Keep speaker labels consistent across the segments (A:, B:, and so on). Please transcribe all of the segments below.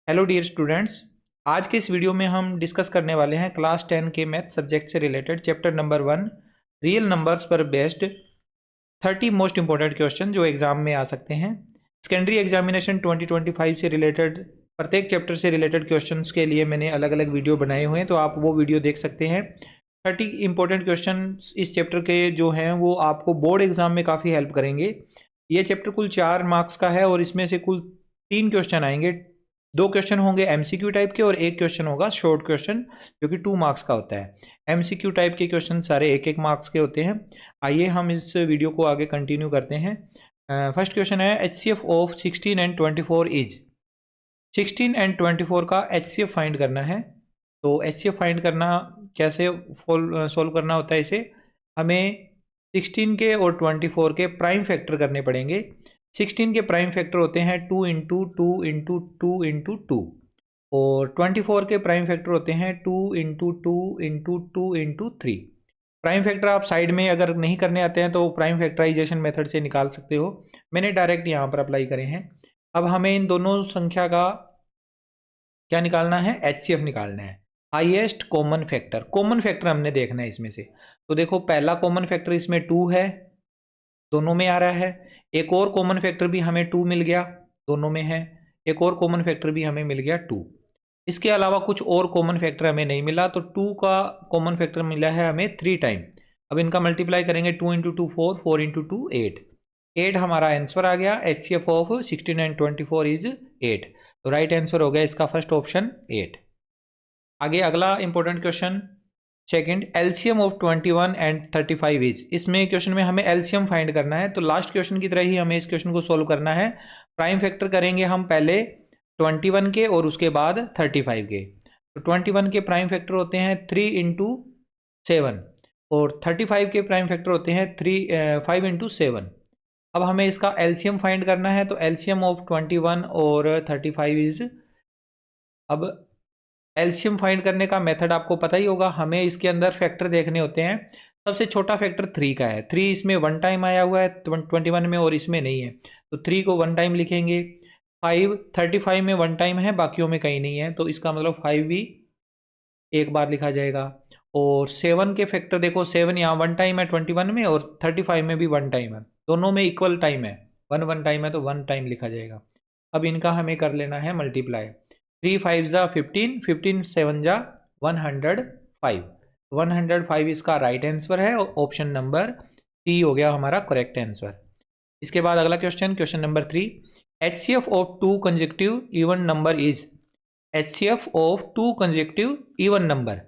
A: Hello dear students. आज के इस वीडियो में हम डिस्कस करने वाले हैं क्लास 10 के मैथ सब्जेक्ट से related chapter number 1 real numbers पर बेस्ड 30 मोस्ट इंपॉर्टेंट क्वेश्चन जो एग्जाम में आ सकते हैं। सेकेंडरी एग्जामिनेशन 2025 से रिलेटेड प्रत्येक चैप्टर से रिलेटेड क्वेश्चंस के लिए मैंने अलग अलग वीडियो बनाए हुए हैं, तो आप वो वीडियो देख सकते हैं। 30 इंपॉर्टेंट क्वेश्चन इस चैप्टर के जो हैं वो आपको बोर्ड एग्जाम में काफ़ी हेल्प करेंगे। ये चैप्टर कुल 4 मार्क्स का है और इसमें से कुल 3 क्वेश्चन आएंगे। 2 क्वेश्चन होंगे एमसीक्यू टाइप के और एक क्वेश्चन होगा शॉर्ट क्वेश्चन जो कि 2 मार्क्स का होता है। एमसीक्यू टाइप के क्वेश्चन सारे 1-1 मार्क्स के होते हैं। आइए हम इस वीडियो को आगे कंटिन्यू करते हैं। फर्स्ट क्वेश्चन है HCF of 16 and 24 is. 16 and 24 का एचसीएफ फाइंड करना है। तो एचसीएफ फाइंड करना कैसे सोल्व करना होता है, इसे हमें 16 के और 24 के प्राइम फैक्टर करने पड़ेंगे। 16 के प्राइम फैक्टर होते हैं 2 इंटू 2 इंटू 2 इंटू 2 और 24 के प्राइम फैक्टर होते हैं 2 into 2 into 2 into 3। Prime factor आप साइड में अगर नहीं करने आते हैं तो प्राइम फैक्टराइजेशन मेथड से निकाल सकते हो। मैंने डायरेक्ट यहाँ पर अप्लाई करे हैं। अब हमें इन दोनों संख्या का क्या निकालना है, एचसीएफ निकालना है। Highest common factor, common factor हमने देखना है इसमें से। तो देखो पहला कॉमन फैक्टर इसमें 2 है, दोनों में आ रहा है। एक और कॉमन फैक्टर भी हमें 2 मिल गया, दोनों में है। एक और कॉमन फैक्टर भी हमें मिल गया 2। इसके अलावा कुछ और कॉमन फैक्टर हमें नहीं मिला, तो 2 का कॉमन फैक्टर मिला है हमें 3 टाइम। अब इनका मल्टीप्लाई करेंगे, 2 इंटू 2 4, 4 इंटू 2 8। 8 हमारा आंसर आ गया। HCF of 16 and 24 is 8। तो राइट आंसर हो गया इसका फर्स्ट ऑप्शन 8। आगे अगला important question second, LCM of 21 and 35 is. इसमें क्वेश्चन में हमें एलसीएम फाइंड करना है। तो लास्ट क्वेश्चन की तरह ही हमें इस क्वेश्चन को सोल्व करना है। प्राइम फैक्टर करेंगे हम पहले 21 के और उसके बाद 35 के। तो 21 के प्राइम फैक्टर होते हैं 3 इंटू 7 और 35 के प्राइम फैक्टर होते हैं 5 इंटू 7। अब हमें इसका एलसीएम फाइंड करना है। तो एलसीएम ऑफ 21 और 35 इज, अब एलसीएम फाइंड करने का मेथड आपको पता ही होगा। हमें इसके अंदर फैक्टर देखने होते हैं। सबसे छोटा फैक्टर 3 का है। 3 इसमें 1 टाइम आया हुआ है 21 में और इसमें नहीं है, तो 3 को 1 टाइम लिखेंगे। 5 35 में 1 टाइम है, बाकियों में कहीं नहीं है, तो इसका मतलब 5 भी एक बार लिखा जाएगा। और 7 के फैक्टर देखो, 7 यहाँ 1 टाइम है 21 में और 35 में भी 1 टाइम है, दोनों में इक्वल टाइम है। 1 टाइम है तो 1 टाइम लिखा जाएगा। अब इनका हमें कर लेना है मल्टीप्लाई। 3 5 जा 15, 15 7 जा 105। 105 इसका राइट आंसर है और ऑप्शन नंबर सी हो गया हमारा करेक्ट आंसर। इसके बाद अगला question, question number 3, HCF of 2 consecutive even number is. HCF of 2 consecutive even number,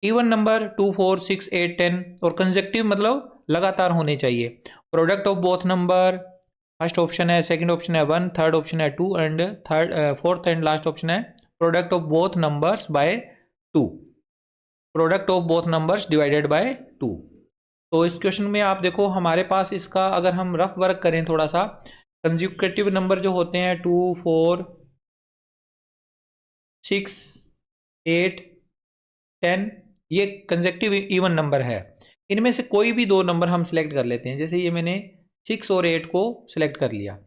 A: even number 2 4 6 8 10 और कंसेक्यूटिव मतलब लगातार होने चाहिए। Product of both number, first option है, सेकंड ऑप्शन है 1, थर्ड ऑप्शन है 2 and fourth and last option है product of both numbers by 2, product of both numbers divided by 2। तो इस क्वेश्चन में आप देखो हमारे पास इसका अगर हम रफ वर्क करें थोड़ा सा, कंसेक्यूटिव नंबर जो होते हैं 2 4 6 8 10, ये कंसेक्यूटिव इवन नंबर है। इनमें से कोई भी 2 नंबर हम सिलेक्ट कर लेते हैं। जैसे ये मैंने 6 और 8 को सिलेक्ट कर लिया।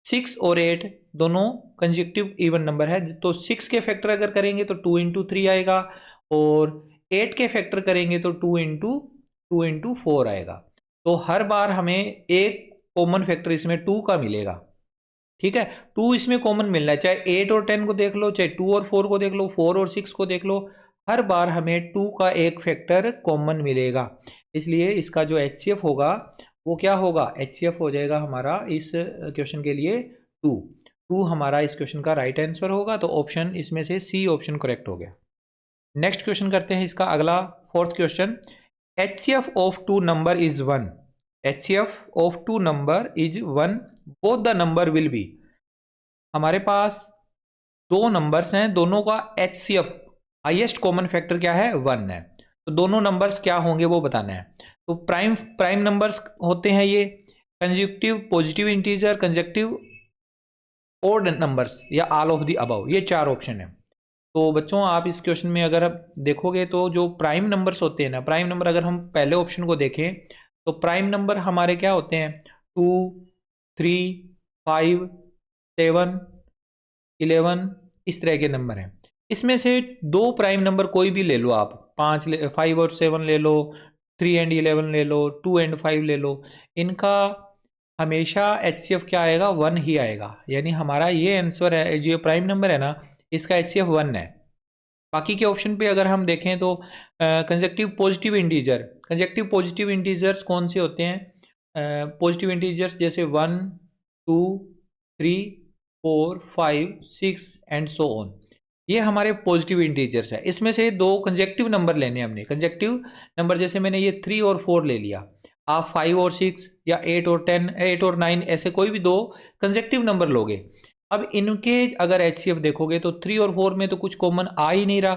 A: 6 और 8 दोनों कंसेक्यूटिव इवन नंबर है, तो 6 के फैक्टर अगर करेंगे तो 2 इंटू 3 आएगा और 8 के फैक्टर करेंगे तो 2 इंटू 4 आएगा। तो हर बार हमें एक कॉमन फैक्टर इसमें 2 का मिलेगा। ठीक है, 2 इसमें कॉमन मिलना है, चाहे 8 और 10 को देख लो, चाहे 2 और 4 को देख लो, 4 और 6 को देख लो, हर बार हमें 2 का एक फैक्टर कॉमन मिलेगा। इसलिए इसका जो एचसीएफ होगा वो क्या होगा, एचसीएफ हो जाएगा हमारा इस क्वेश्चन के लिए 2। 2 हमारा इस क्वेश्चन का राइट आंसर होगा, तो ऑप्शन इसमें से सी ऑप्शन करेक्ट हो गया। नेक्स्ट क्वेश्चन करते हैं इसका अगला, fourth question, HCF of 2 number is 1। HCF of 2 number is 1, both the number will B. हमारे पास 2 नंबर्स हैं, दोनों का एचसीएफ हाईएस्ट कॉमन फैक्टर क्या है, 1 है। तो दोनों नंबर्स क्या होंगे वो बताना है। तो प्राइम नंबर्स होते हैं ये consecutive, positive integer, consecutive, odd numbers या ऑल ऑफ द अबव, ये 4 ऑप्शन है। तो बच्चों आप इस क्वेश्चन में अगर आप देखोगे तो जो प्राइम नंबर्स होते हैं ना, प्राइम नंबर अगर हम पहले ऑप्शन को देखें तो प्राइम नंबर हमारे क्या होते हैं, 2 3 5 7 11 इस तरह के नंबर हैं। इसमें से दो प्राइम नंबर कोई भी ले लो आप, 5 और 7 ले लो, 3 एंड 11 ले लो, 2 एंड 5 ले लो, इनका हमेशा HCF क्या आएगा, 1 ही आएगा। यानी हमारा ये आंसर है, जो प्राइम नंबर है ना, इसका HCF 1 है। बाकी के ऑप्शन पे अगर हम देखें तो conjunctive positive integer, conjunctive positive integers कौन से होते हैं, पॉजिटिव इंटीजर्स जैसे 1, 2, 3, 4, 5, 6 एंड सो ऑन, ये हमारे पॉजिटिव इंटीजर्स है। इसमें से दो कंजक्टिव नंबर लेने हैं हमने, कंजक्टिव नंबर जैसे मैंने ये 3 और 4 ले लिया, आप 5 और 6 या 8 और 10, 8 और 9 ऐसे कोई भी दो कंजक्टिव नंबर लोगे। अब इनके अगर HCF देखोगे तो 3 और 4 में तो कुछ कॉमन आ ही नहीं रहा,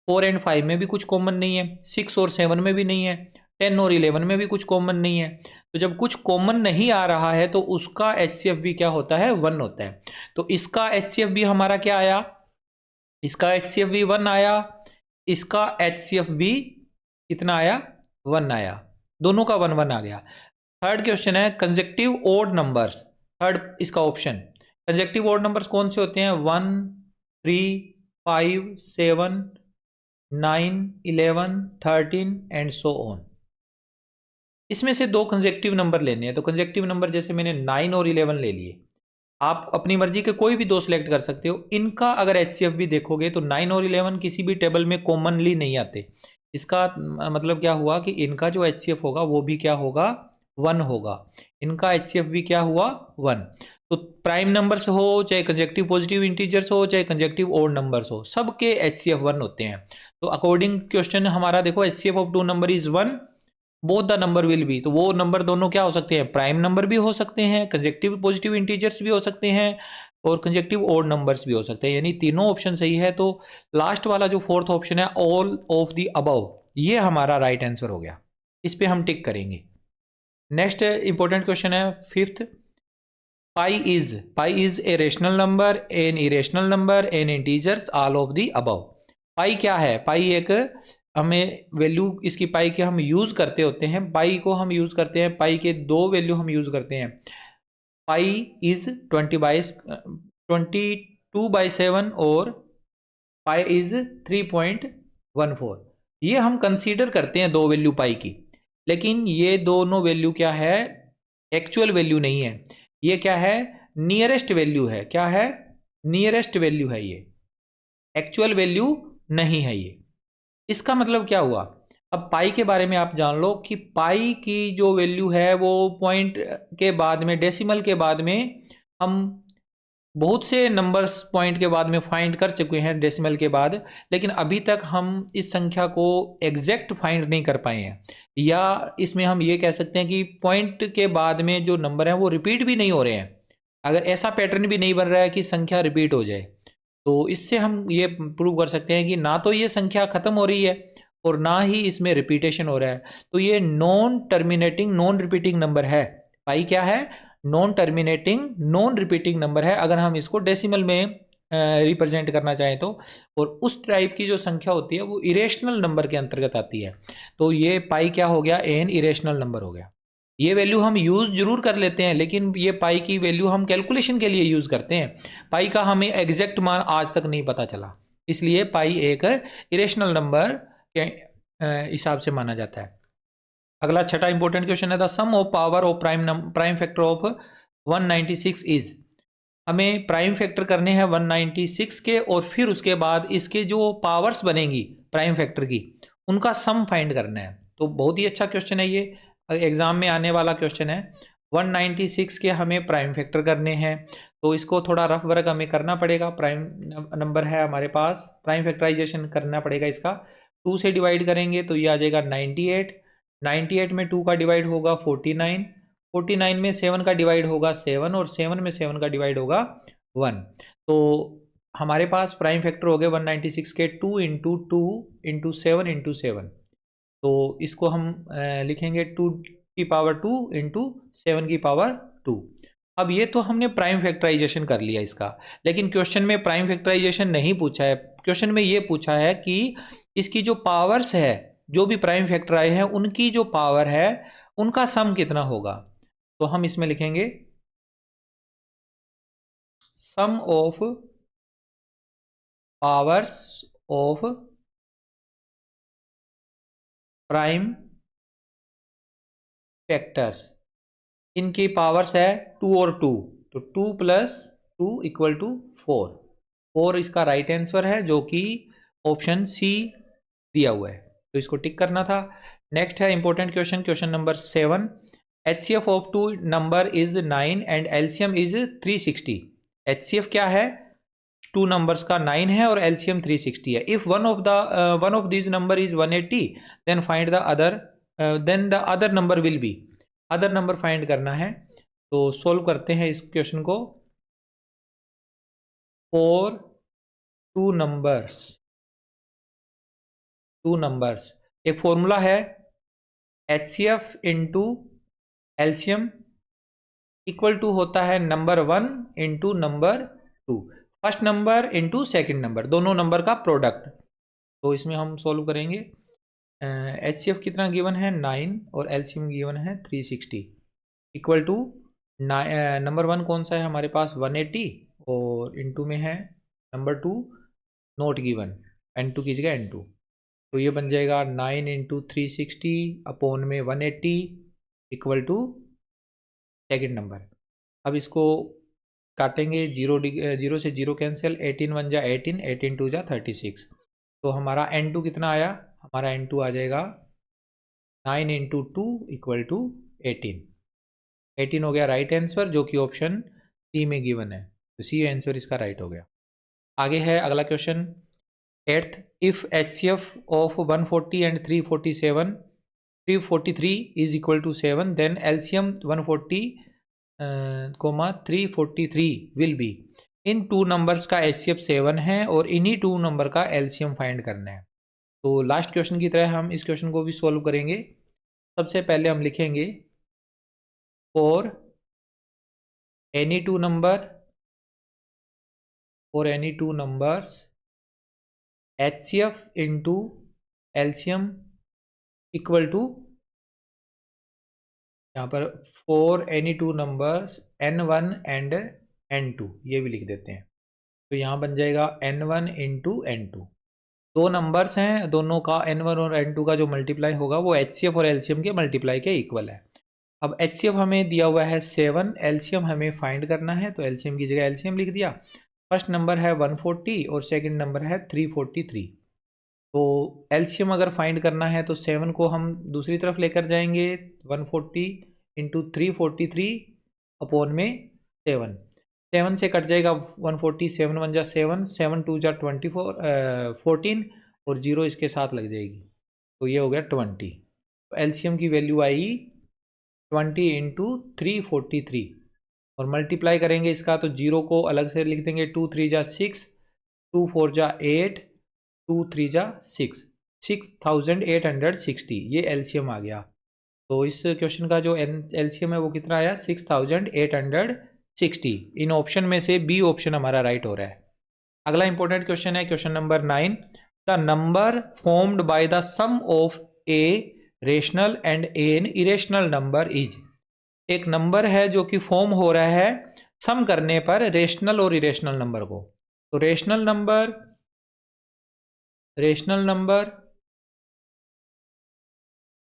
A: 4 एंड 5 में भी कुछ कॉमन नहीं है, 6 और 7 में भी नहीं है, 10 और 11 में भी कुछ कॉमन नहीं है। तो जब कुछ कॉमन नहीं आ रहा है तो उसका HCF भी क्या होता है, 1 होता है। तो इसका HCF भी हमारा क्या आया, इसका HCF भी 1 आया, इसका HCF भी कितना आया, 1 आया, दोनों का 1 1 आ गया। थर्ड क्वेश्चन है कंजक्टिव ओड नंबर्स, थर्ड इसका ऑप्शन, कंजक्टिव ओड नंबर्स कौन से होते हैं, 1, 3, 5, 7, 9, 11, 13 एंड सो ऑन। इसमें से दो कंजक्टिव नंबर लेने हैं, तो कंजक्टिव नंबर जैसे मैंने 9 और 11 ले लिए, आप अपनी मर्जी के कोई भी दो सिलेक्ट कर सकते हो। इनका अगर HCF भी देखोगे तो 9 और 11 किसी भी टेबल में कॉमनली नहीं आते। इसका मतलब क्या हुआ कि इनका जो HCF होगा वो भी क्या होगा, 1 होगा। इनका HCF भी क्या हुआ, 1। तो प्राइम नंबर्स हो चाहे कंजक्टिव पॉजिटिव इंटीजर्स हो चाहे कंजक्टिव ओड नंबर्स हो, सबके HCF 1 होते हैं। तो अकॉर्डिंग क्वेश्चन हमारा देखो, HCF of two number is 1, both the number will be, तो वो नंबर दोनों क्या हो सकते हैं, प्राइम नंबर भी हो सकते हैं, कंजक्टिव पॉजिटिव इंटीजर्स भी हो सकते हैं और कंजक्टिव ओड नंबर्स भी हो सकते हैं, यानी तीनों ऑप्शन सही है। तो लास्ट वाला जो फोर्थ ऑप्शन है, ऑल ऑफ द अबव, ये हमारा राइट आंसर हो गया, इस पे हम टिक करेंगे। नेक्स्ट इंपॉर्टेंट क्वेश्चन है fifth, pi is a rational number, an irrational number, an integers, all of the above. Pi क्या है, पाई एक हमें वैल्यू इसकी पाई के हम यूज करते होते हैं, पाई को हम यूज करते हैं, पाई के दो वैल्यू हम यूज करते हैं। पाई इज 22/7 और पाई इज 3.14, ये हम कंसीडर करते हैं दो वैल्यू पाई की, लेकिन ये दोनों वैल्यू क्या है, एक्चुअल वैल्यू नहीं है, ये क्या है, नियरेस्ट वैल्यू है। क्या है, नियरेस्ट वैल्यू है, ये एक्चुअल वैल्यू नहीं है ये। इसका मतलब क्या हुआ, अब पाई के बारे में आप जान लो कि पाई की जो वैल्यू है वो पॉइंट के बाद में, डेसिमल के बाद में, हम बहुत से नंबर्स पॉइंट के बाद में फाइंड कर चुके हैं डेसिमल के बाद, लेकिन अभी तक हम इस संख्या को एग्जैक्ट फाइंड नहीं कर पाए हैं। या इसमें हम ये कह सकते हैं कि पॉइंट के बाद में जो नंबर हैं वो रिपीट भी नहीं हो रहे हैं, अगर ऐसा पैटर्न भी नहीं बन रहा है कि संख्या रिपीट हो जाए, तो इससे हम ये प्रूव कर सकते हैं कि ना तो ये संख्या खत्म हो रही है और ना ही इसमें रिपीटेशन हो रहा है। तो ये non terminating non repeating number है। पाई क्या है, non terminating non repeating number है, अगर हम इसको डेसिमल में रिप्रेजेंट करना चाहें तो। और उस टाइप की जो संख्या होती है वो इरेशनल नंबर के अंतर्गत आती है। तो ये पाई क्या हो गया, एन इरेशनल नंबर हो गया। ये वैल्यू हम यूज जरूर कर लेते हैं, लेकिन ये पाई की वैल्यू हम कैलकुलेशन के लिए यूज करते हैं, पाई का हमें एग्जैक्ट मान आज तक नहीं पता चला, इसलिए पाई एक इरेशनल नंबर के हिसाब से माना जाता है। अगला छठा इंपॉर्टेंट क्वेश्चन है, the sum of power of prime factor of 196 is. हमें प्राइम फैक्टर करने हैं 196 के, और फिर उसके बाद इसके जो पावर्स बनेंगी प्राइम फैक्टर की, उनका सम फाइंड करना है। तो बहुत ही अच्छा क्वेश्चन है ये, एग्जाम में आने वाला क्वेश्चन है। 196 के हमें प्राइम फैक्टर करने हैं, तो इसको थोड़ा रफ वर्क हमें करना पड़ेगा। प्राइम नंबर है हमारे पास, प्राइम फैक्टराइजेशन करना पड़ेगा इसका। 2 से डिवाइड करेंगे तो ये आ जाएगा 98, 98 में 2 का डिवाइड होगा 49, 49 में 7 का डिवाइड होगा 7, और 7 में 7 का डिवाइड होगा 1। तो हमारे पास प्राइम फैक्टर हो गए 196 के 2 इंटू 2 इंटू 7 इंटू 7। तो इसको हम लिखेंगे 2 की पावर 2 इंटू 7 की पावर 2। अब ये तो हमने प्राइम फैक्टराइजेशन कर लिया इसका, लेकिन क्वेश्चन में प्राइम फैक्टराइजेशन नहीं पूछा है। क्वेश्चन में ये पूछा है कि इसकी जो पावर्स है, जो भी प्राइम फैक्टर आए हैं उनकी जो पावर है उनका सम कितना होगा। तो हम इसमें लिखेंगे sum of powers of prime factors, इनकी पावर्स है 2 और 2, तो 2 + 2 = 4। 4 इसका राइट आंसर है, जो कि ऑप्शन सी दिया हुआ है, तो इसको टिक करना था। नेक्स्ट है important question, question number 7। HCF of two number is 9 and LCM is 360। HCF क्या है? टू नंबर्स का 9 है और LCM 360 है। If one of this number is 180 then find the other, then the other number will be. Other number find करना है, तो solve करते हैं इस क्वेश्चन को। फॉर टू नंबर्स एक फॉर्मूला है, HCF into LCM equal to होता है number 1 into number 2, first number into second number, दोनों नंबर का प्रोडक्ट। तो इसमें हम सॉल्व करेंगे। HCF कितना गिवन है? 9 और LCM गिवन है 360 इक्वल टू नंबर 1 कौन सा है हमारे पास? 180 और इंटू में है नंबर 2 नोट गिवन, N2 की जगह N2, तो ये बन जाएगा 9 इंटू 360 अपॉन में 180 इक्वल टू सेकेंड नंबर। अब इसको काटेंगे, जीरो से जीरो कैंसिल, 18 1 जा 18, 18 2 जा 36, तो हमारा N2 कितना आया? हमारा N2 आ जाएगा 9 इंटू 2 इक्वल टू 18। 18 हो गया राइट आंसर, जो कि ऑप्शन सी में गिवन है, तो सी आंसर इसका राइट हो गया। आगे है अगला question 8th। If HCF of 140 and 343 is equal to 7 then LCM 140 343 will be. इन टू नंबर्स का HCF 7 है और इन्हीं टू नंबर का LCM फाइंड करना है। तो लास्ट क्वेश्चन की तरह हम इस क्वेश्चन को भी सॉल्व करेंगे। सबसे पहले हम लिखेंगे for any two numbers HCF into LCM equal to, यहाँ पर for any two numbers N1 and N2 ये भी लिख देते हैं, तो यहाँ बन जाएगा N1 इंटू N2। दो नंबर्स हैं, दोनों का N1 और N2 का जो मल्टीप्लाई होगा वो HCF और LCM के मल्टीप्लाई के इक्वल है। अब HCF हमें दिया हुआ है 7, LCM हमें फाइंड करना है, तो LCM की जगह LCM लिख दिया। फर्स्ट नंबर है 140 और सेकंड नंबर है 343, तो LCM अगर फाइंड करना है तो 7 को हम दूसरी तरफ लेकर जाएंगे, 140 इंटू 343 अपॉन में 7, 7 से कट जाएगा 140, 7 1 जा 7, 7 2 जा 14 और 0 इसके साथ लग जाएगी, तो ये हो गया 20। तो LCM की वैल्यू आई 20 इंटू 343 और मल्टीप्लाई करेंगे इसका, तो 0 को अलग से लिख देंगे, 2 3 जा 6, 2 4 जा 8, 2 3 जा 6, 6860 ये LCM आ गया। तो इस क्वेश्चन का जो LCM है वो कितना आया? 6860। इन ऑप्शन में से बी ऑप्शन हमारा राइट हो रहा है। अगला इंपॉर्टेंट क्वेश्चन है question number 9। The number formed by the sum of a rational and an irrational number is. एक नंबर है जो कि फॉर्म हो रहा है सम करने पर रेशनल और इरेशनल नंबर को, तो रेशनल नंबर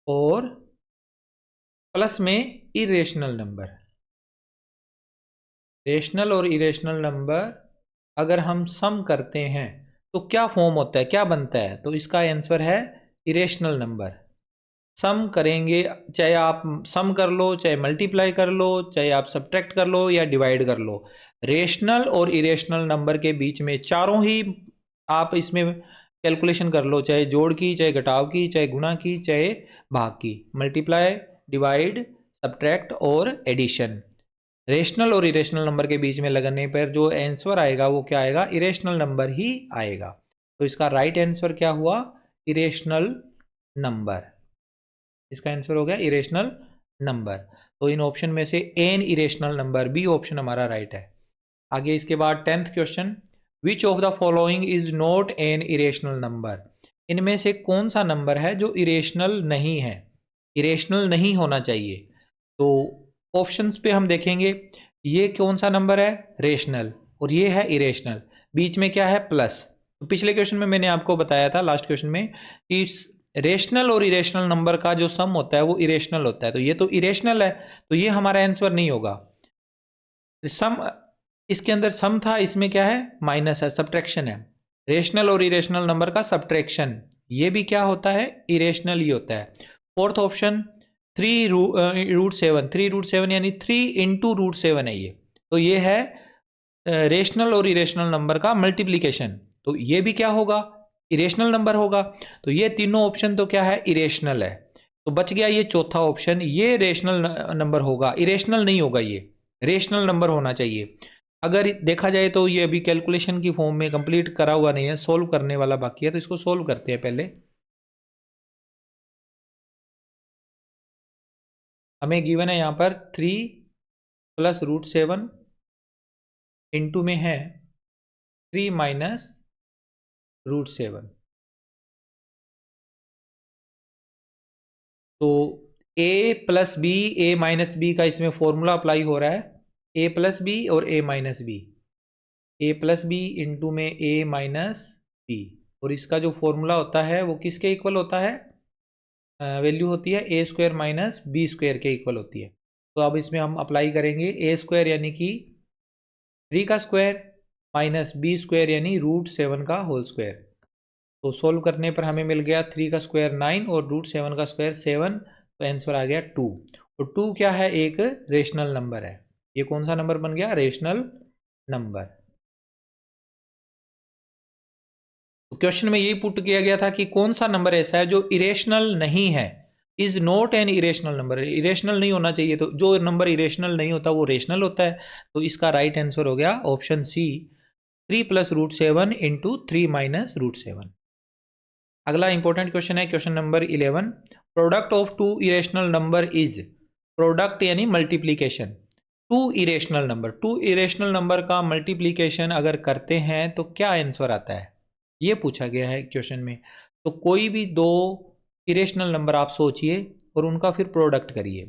A: और प्लस में इरेशनल नंबर। रेशनल और इरेशनल नंबर अगर हम सम करते हैं तो क्या फॉर्म होता है, क्या बनता है? तो इसका आंसर है इरेशनल नंबर। सम करेंगे, चाहे आप सम कर लो, चाहे मल्टीप्लाई कर लो, चाहे आप सब्ट्रैक्ट कर लो या डिवाइड कर लो, रेशनल और इरेशनल नंबर के बीच में चारों ही आप इसमें कैलकुलेशन कर लो, चाहे जोड़ की, चाहे घटाव की, चाहे गुणा की, चाहे भाग की, मल्टीप्लाई, डिवाइड, सब्ट्रैक्ट और एडिशन। रेशनल और इरेशनल नंबर के बीच में लगने पर जो आंसर आएगा वो क्या आएगा? इरेशनल नंबर ही आएगा। तो इसका राइट आंसर क्या हुआ? Irrational number. इसका आंसर हो गया इरेशनल नंबर। तो इन ऑप्शन में से an irrational number, B option हमारा राइट है। आगे इसके बाद 10th question, which of the following is not an irrational number. इनमें से कौन सा नंबर है जो इरेशनल नहीं है, इरेशनल नहीं होना चाहिए? तो ऑप्शंस पे हम देखेंगे, ये कौन सा नंबर है? रेशनल, और ये है इरेशनल, बीच में क्या है? प्लस, तो पिछले क्वेश्चन में मैंने आपको बताया था, लास्ट क्वेश्चन में, कि रेशनल और इरेशनल नंबर का जो सम होता है वो इरेशनल होता है। तो ये तो इरेशनल है, तो ये हमारा आंसर नहीं होगा। सम, इसके अंदर सम था, इसमें क्या है, माइनस है, सब्ट्रैक्शन है। रेशनल और इरेशनल नंबर का सब्ट्रैक्शन, ये भी क्या होता है, इरेशनल ही होता है। फोर्थ ऑप्शन 3√7, 3√7 यानी 3 × √7 है ये। तो ये है रेशनल और इरेशनल नंबर का मल्टीप्लीकेशन। तो ये भी क्या होगा, इरेशनल नंबर होगा। तो ये तीनों ऑप्शन तो क्या है, इरेशनल है। तो बच गया ये चौथा ऑप्शन, ये रेशनल नंबर होगा, इरेशनल नहीं होगा, ये रेशनल नंबर होना चाहिए। अगर देखा जाए तो ये अभी कैलकुलेशन की फॉर्म में कंप्लीट करा हुआ नहीं है, सोल्व करने वाला बाकी है, तो इसको सोल्व करते हैं पहले। हमें गिवन है यहाँ पर 3 + √7 इंटू में है 3 - √7। तो a+b, a-b का इसमें फॉर्मूला अप्लाई हो रहा है, a+b और a-b, a+b इंटू में a-b, और इसका जो फॉर्मूला होता है वो किसके इक्वल होता है, वैल्यू होती है a² - b² के इक्वल होती है। तो अब इसमें हम अप्लाई करेंगे a² यानी कि 3 का स्क्वायर माइनस b² यानी √7 का होल स्क्वायर। तो सोल्व करने पर हमें मिल गया 3 का स्क्वायर 9 और √7 का स्क्वायर 7, तो आंसर आ गया 2। और 2 क्या है, एक रेशनल नंबर है। ये कौन सा नंबर बन गया, रेशनल नंबर। तो क्वेश्चन में यही पुट किया गया था कि कौन सा नंबर ऐसा है जो इरेशनल नहीं है, is not an irrational number. Irrational नहीं होना चाहिए, तो जो नंबर इरेशनल नहीं होता वो रेशनल होता है। तो इसका राइट आंसर हो गया ऑप्शन सी, 3 + √7 इंटू 3 - √7। अगला इंपॉर्टेंट क्वेश्चन है question number 11। Product of two irrational number is, product यानी multiplication, two irrational number, two irrational number का मल्टीप्लीकेशन अगर करते हैं तो क्या आंसर आता है, ये पूछा गया है क्वेश्चन में। तो कोई भी दो इरेशनल नंबर आप सोचिए और उनका फिर प्रोडक्ट करिए।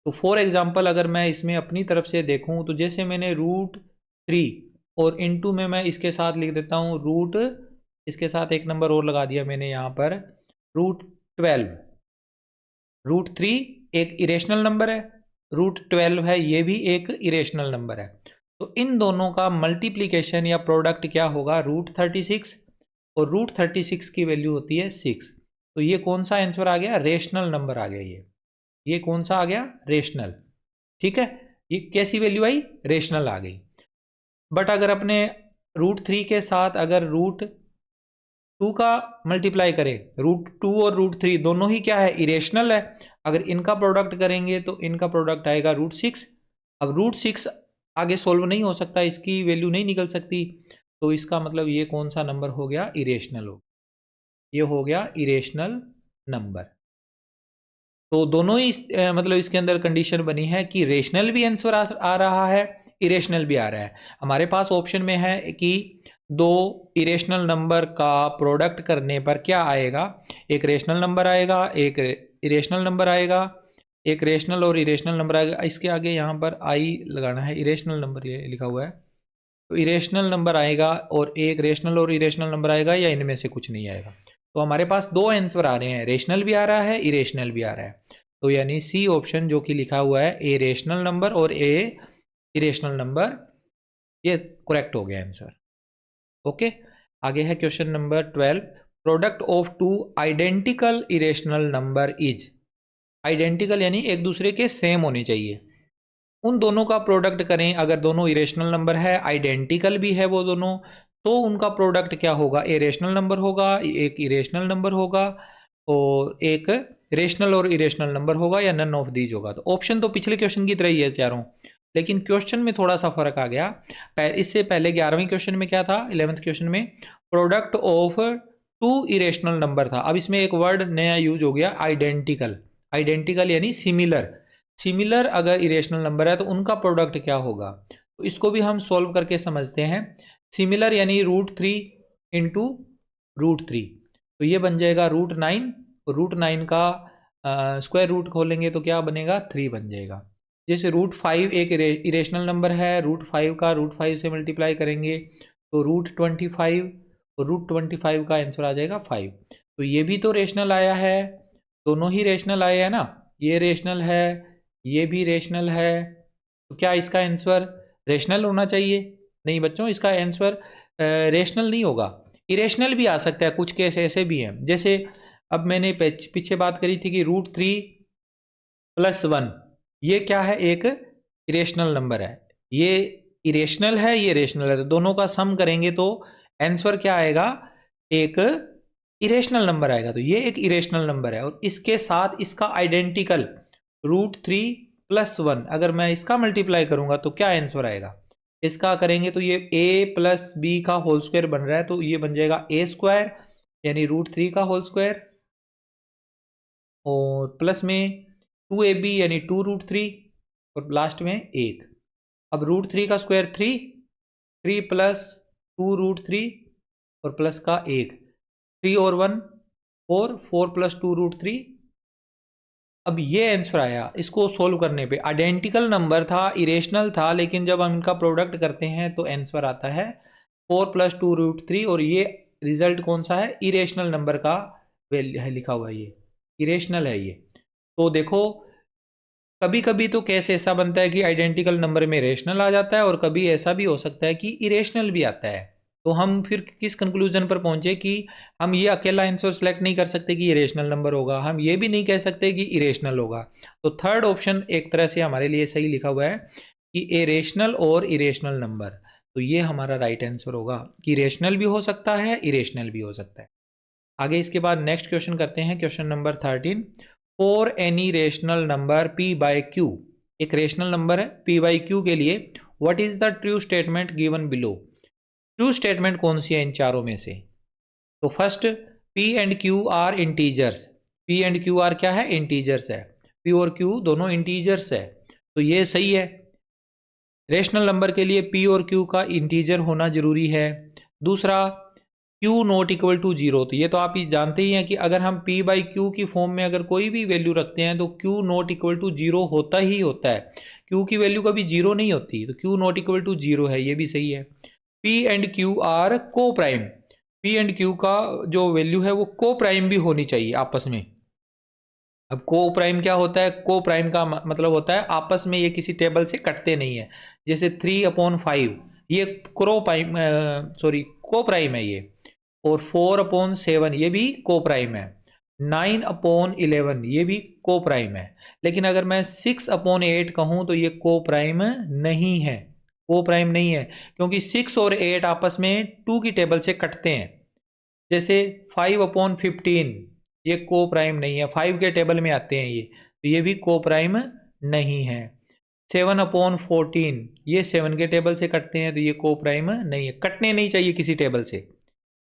A: तो फॉर एग्जांपल अगर मैं इसमें अपनी तरफ से देखूं, तो जैसे मैंने √3 और इनटू में मैं इसके साथ लिख देता हूं रूट, इसके साथ एक नंबर और लगा दिया मैंने यहाँ पर √12। √3 एक इरेशनल नंबर है, √12 है ये भी एक इरेशनल नंबर है। तो इन दोनों का मल्टीप्लीकेशन या प्रोडक्ट क्या होगा, √36, और √36 की वैल्यू होती है 6। तो ये कौन सा आंसर आ गया, रेशनल नंबर आ गया। ये कौन सा आ गया, रेशनल। ठीक है, ये कैसी वैल्यू आई, रेशनल आ गई। बट अगर अपने √3 के साथ अगर √2 का मल्टीप्लाई करें, √2 और √3 दोनों ही क्या है, इरेशनल है। अगर इनका प्रोडक्ट करेंगे तो इनका प्रोडक्ट आएगा √6। अब √6 आगे सोल्व नहीं हो सकता, इसकी वैल्यू नहीं निकल सकती। तो इसका मतलब ये कौन सा नंबर हो गया, इरेशनल हो, ये हो गया इरेशनल नंबर। तो दोनों ही मतलब इसके अंदर कंडीशन बनी है कि रेशनल भी आंसर आ रहा है, इरेशनल भी आ रहा है। हमारे पास ऑप्शन में है कि दो इरेशनल नंबर का प्रोडक्ट करने पर क्या आएगा, एक रेशनल नंबर आएगा, एक इरेशनल नंबर आएगा, एक रेशनल और इरेशनल नंबर आएगा। इसके आगे यहाँ पर आई लगाना है, इरेशनल नंबर ये लिखा हुआ है। तो इरेशनल नंबर आएगा और एक रेशनल और इरेशनल नंबर आएगा, या इनमें से कुछ नहीं आएगा। तो हमारे पास दो आंसर आ रहे हैं, रेशनल भी आ रहा है, इरेशनल भी आ रहा है। तो यानी सी ऑप्शन जो कि लिखा हुआ है, ए रेशनल नंबर और ए इरेशनल नंबर, ये करेक्ट हो गया आंसर। ओके, आगे है question number 12। Product of two identical irrational number is, identical यानी एक दूसरे के सेम होने चाहिए। उन दोनों का प्रोडक्ट करें, अगर दोनों इरेशनल नंबर है, आइडेंटिकल भी है वो दोनों, तो उनका प्रोडक्ट क्या होगा, ए रेशनल नंबर होगा, एक इरेशनल नंबर होगा, और एक रेशनल और इरेशनल नंबर होगा, या नन ऑफ दीज होगा। तो ऑप्शन तो पिछले क्वेश्चन की तरह ही है चारों, लेकिन क्वेश्चन में थोड़ा सा फर्क आ गया। इससे पहले 11वें क्वेश्चन में क्या था, 11th क्वेश्चन में product of two irrational number था। अब इसमें एक वर्ड नया यूज हो गया, आइडेंटिकल। आइडेंटिकल यानी सिमिलर, सिमिलर अगर इरेशनल नंबर है तो उनका प्रोडक्ट क्या होगा। तो इसको भी हम सॉल्व करके समझते हैं। सिमिलर यानी √3 इंटू √3, तो ये बन जाएगा √9, और √9 का स्क्वायर रूट खोलेंगे तो क्या बनेगा, 3 बन जाएगा। जैसे √5 एक इरेशनल नंबर है, √5 का √5 से मल्टीप्लाई करेंगे तो √25, तो √25 का आंसर आ जाएगा 5। तो ये भी तो रेशनल आया है, दोनों ही रेशनल आए हैं ना, ये रेशनल है, ये भी रेशनल है। तो क्या इसका आंसर रेशनल होना चाहिए? नहीं बच्चों, इसका आंसर रेशनल नहीं होगा, इरेशनल भी आ सकता है। कुछ केस ऐसे भी हैं, जैसे अब मैंने पीछे बात करी थी कि √3+1, ये क्या है, एक इरेशनल नंबर है। ये इरेशनल है, ये रेशनल है, तो दोनों का सम करेंगे तो आंसर क्या आएगा, एक इरेशनल नंबर आएगा। तो ये एक इरेशनल नंबर है, और इसके साथ इसका आइडेंटिकल √3+1, अगर मैं इसका मल्टीप्लाई करूंगा तो क्या आंसर आएगा, इसका करेंगे तो ये a+b का होल स्क्वायर बन रहा है, तो ये बन जाएगा a² यानी √3 का होल स्क्वायर, और प्लस में 2ab यानी 2√3, और लास्ट में 1। अब √3 का स्क्वायर 3 प्लस 2√3 और प्लस का 1, 3 और 1 4 प्लस 2√3। अब ये आंसर आया, इसको सोल्व करने पे आइडेंटिकल नंबर था, इरेशनल था, लेकिन जब हम इनका प्रोडक्ट करते हैं तो आंसर आता है 4 + 2√3, और ये रिजल्ट कौन सा है, इरेशनल नंबर का वैल्यू है, लिखा हुआ है ये इरेशनल है ये। तो देखो कभी कभी तो केस ऐसा बनता है कि आइडेंटिकल नंबर में रेशनल आ जाता है, और कभी ऐसा भी हो सकता है कि इरेशनल भी आता है। तो हम फिर किस कंक्लूजन पर पहुंचे कि हम ये अकेला आंसर सेलेक्ट नहीं कर सकते कि ये रेशनल नंबर होगा, हम ये भी नहीं कह सकते कि इरेशनल होगा। तो थर्ड ऑप्शन एक तरह से हमारे लिए सही लिखा हुआ है कि ए रेशनल और इरेशनल नंबर। तो ये हमारा राइट आंसर होगा कि रेशनल भी हो सकता है, इरेशनल भी हो सकता है। आगे इसके बाद नेक्स्ट क्वेश्चन करते हैं, question number 13। For any rational number p/q, एक रेशनल नंबर है p/q के लिए, what is the true statement given below. True statement कौन सी है इन चारों में से? तो first, p and q are integers, p and q are क्या है, इंटीजर्स है, p और q दोनों इंटीजर्स है, तो ये सही है। रेशनल नंबर के लिए p और q का इंटीजर होना जरूरी है। दूसरा, q नॉट इक्वल टू 0, तो ये तो आप ही जानते ही हैं कि अगर हम p/q की फॉर्म में अगर कोई भी वैल्यू रखते हैं तो q नॉट इक्वल टू 0 होता ही होता है, q की वैल्यू कभी 0 नहीं होती, तो q नॉट इक्वल टू 0 है, ये भी सही है। p एंड q आर को प्राइम, p एंड q का जो वैल्यू है वो को प्राइम भी होनी चाहिए आपस में। अब को प्राइम क्या होता है, को प्राइम का मतलब होता है आपस में ये किसी टेबल से कटते नहीं है। जैसे 3/5 ये क्रो प्राइम, सॉरी को प्राइम है ये, और 4/7 ये भी को प्राइम है, 9/11 ये भी को प्राइम है। लेकिन अगर मैं 6/8 कहूं तो ये को प्राइम नहीं है, को प्राइम नहीं है, क्योंकि 6 और 8 आपस में 2 की टेबल से कटते हैं। जैसे 5/15 ये को प्राइम नहीं है, 5 के टेबल में आते हैं ये, तो ये भी को प्राइम नहीं है। 7/14 ये 7 के टेबल से कटते हैं, तो ये को प्राइम नहीं है, कटने नहीं चाहिए किसी टेबल से।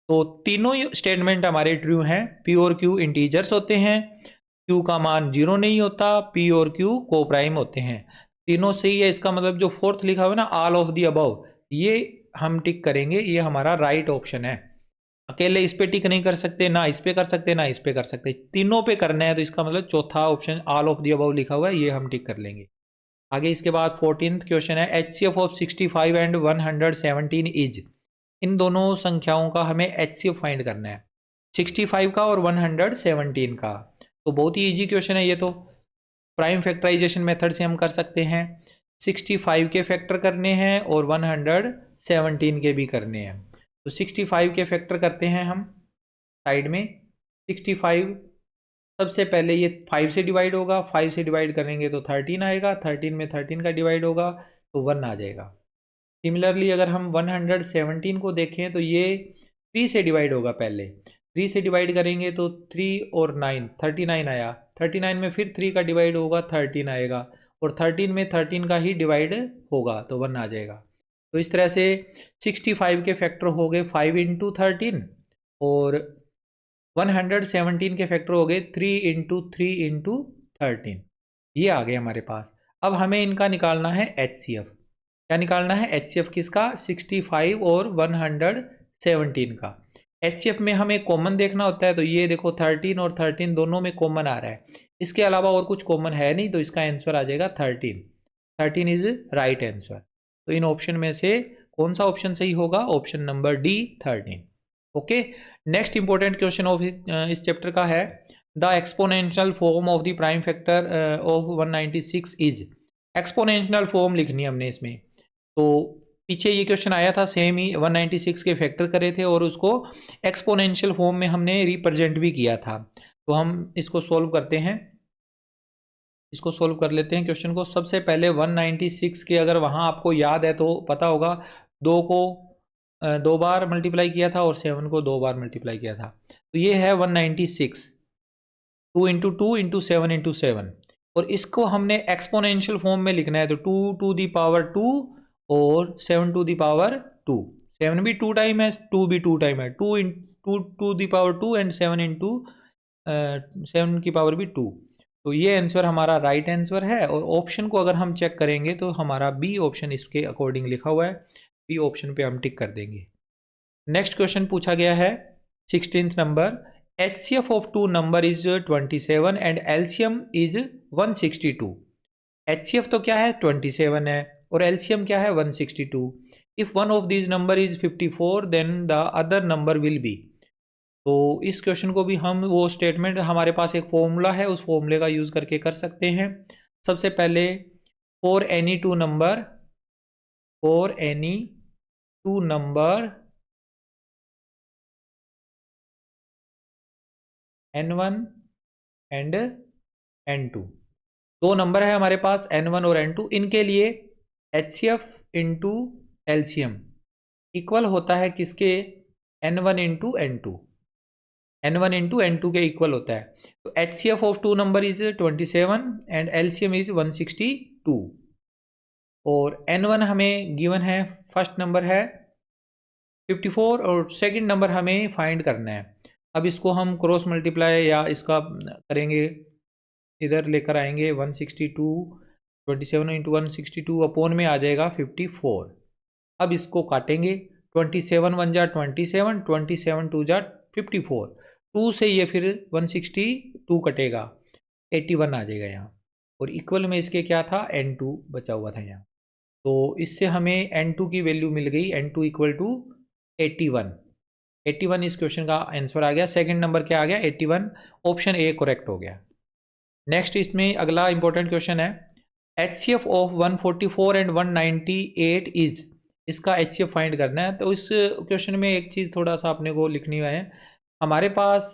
A: तो तीनों स्टेटमेंट हमारे ट्रू हैं, p और q इंटीजर्स होते हैं, q का मान 0 नहीं होता, p और q को प्राइम होते हैं, तीनों सही है। इसका मतलब जो फोर्थ लिखा हुआ है ना, ऑल ऑफ दी अबव, ये हम टिक करेंगे, ये हमारा राइट ऑप्शन है। अकेले इस पे टिक नहीं कर सकते, ना इस पे कर सकते, ना इस पे कर सकते, तीनों पे करना है, तो इसका मतलब चौथा option all of the above लिखा हुआ है, ये हम टिक कर लेंगे। आगे इसके बाद 14th क्वेश्चन है, HCF ऑफ 65 एंड 117 इज, इन दोनों संख्याओं का हमें HCF फाइंड करना है, 65 का और 117 का। तो बहुत ही इजी क्वेश्चन है ये तो, प्राइम फैक्टराइजेशन मेथड से हम कर सकते हैं। 65 के फैक्टर करने हैं और 117 के भी करने हैं। तो 65 के फैक्टर करते हैं हम साइड में। 65 सबसे पहले ये 5 से डिवाइड होगा, 5 से डिवाइड करेंगे तो 13 आएगा, 13 में 13 का डिवाइड होगा तो 1 आ जाएगा। सिमिलरली अगर हम 117 को देखें तो ये 3 से डिवाइड होगा, पहले 3 से डिवाइड करेंगे तो 3 और 9 39 आया, 39 में फिर 3 का डिवाइड होगा 13 आएगा, और 13 में 13 का ही डिवाइड होगा तो 1 आ जाएगा। तो इस तरह से 65 के फैक्टर हो गए 5 × 13, और 117 के फैक्टर हो गए 3 × 3 × 13, ये आ गए हमारे पास। अब हमें इनका निकालना है HCF। क्या निकालना है HCF किसका, 65 और 117 का। HCF में हमें कॉमन देखना होता है, तो ये देखो 13 और 13 दोनों में कॉमन आ रहा है, इसके अलावा और कुछ कॉमन है नहीं, तो इसका आंसर आ जाएगा 13। 13 इज राइट आंसर। तो इन ऑप्शन में से कौन सा ऑप्शन सही होगा, option number D 13। Okay, next important question of इस चैप्टर का है the exponential form of the prime factor of 196 is. Exponential form लिखनी है हमने इसमें। तो पीछे ये क्वेश्चन आया था सेम ही, 196 के फैक्टर करे थे और उसको एक्सपोनेंशियल फॉर्म में हमने रिप्रेजेंट भी किया था। तो हम इसको सोल्व करते हैं, इसको सोल्व कर लेते हैं क्वेश्चन को। सबसे पहले 196 के अगर वहाँ आपको याद है तो पता होगा, 2 को 2 बार मल्टीप्लाई किया था और 7 को 2 बार मल्टीप्लाई किया था। तो ये है 196, 2 इंटू 2 इंटू 7 इंटू 7, और इसको हमने एक्सपोनेंशियल फॉर्म में लिखना है। तो 2 टू दी पावर 2 और 7 टू दी पावर 2। 7 भी 2 टाइम है, 2 भी 2 टाइम है, 2 into 2 to the power 2 and 7 into 7 की पावर भी 2। तो ये आंसर हमारा राइट आंसर है। और ऑप्शन को अगर हम चेक करेंगे तो हमारा बी ऑप्शन इसके अकॉर्डिंग लिखा हुआ है, बी ऑप्शन पे हम टिक कर देंगे। नेक्स्ट क्वेश्चन पूछा गया है 16th number, HCF of two number is 27 and LCM is 162। HCF तो क्या है 27 है और LCM क्या है 162। If one of this number is 54 then the other number will be. तो इस क्वेश्चन को भी हम वो स्टेटमेंट, हमारे पास एक फॉर्मूला है, उस फॉर्मूले का यूज़ करके कर सकते हैं। सबसे पहले for any to number N1 and N2, दो नंबर है हमारे पास N1 और N2, इनके लिए HCF इंटू LCM इक्वल होता है किसके, N1 into N2, N1 into N2 के इक्वल होता है। तो HCF of two number is 27 and LCM is 162। और N1 हमें गिवन है, फर्स्ट नंबर है 54 और सेकंड नंबर हमें फाइंड करना है। अब इसको हम क्रॉस मल्टीप्लाई या इसका करेंगे, इधर लेकर आएंगे 162, 27 इंटू 162 अपॉन में आ जाएगा 54। अब इसको काटेंगे, 27 1 जा 27, 27 2 जा 54, 2 से ये फिर 162 कटेगा, 81 आ जाएगा यहाँ। और इक्वल में इसके क्या था, N2 बचा हुआ था यहाँ। तो इससे हमें N2 की वैल्यू मिल गई, N2 इक्वल टू 81। 81 इस क्वेश्चन का आंसर आ गया। सेकंड नंबर क्या आ गया 81, ऑप्शन ए करेक्ट हो गया। नेक्स्ट इसमें अगला इंपॉर्टेंट क्वेश्चन है HCF ऑफ 144 एंड 198 इज। इसका HCF फाइंड करना है। तो इस क्वेश्चन में एक चीज़ थोड़ा सा अपने को लिखनी है, हमारे पास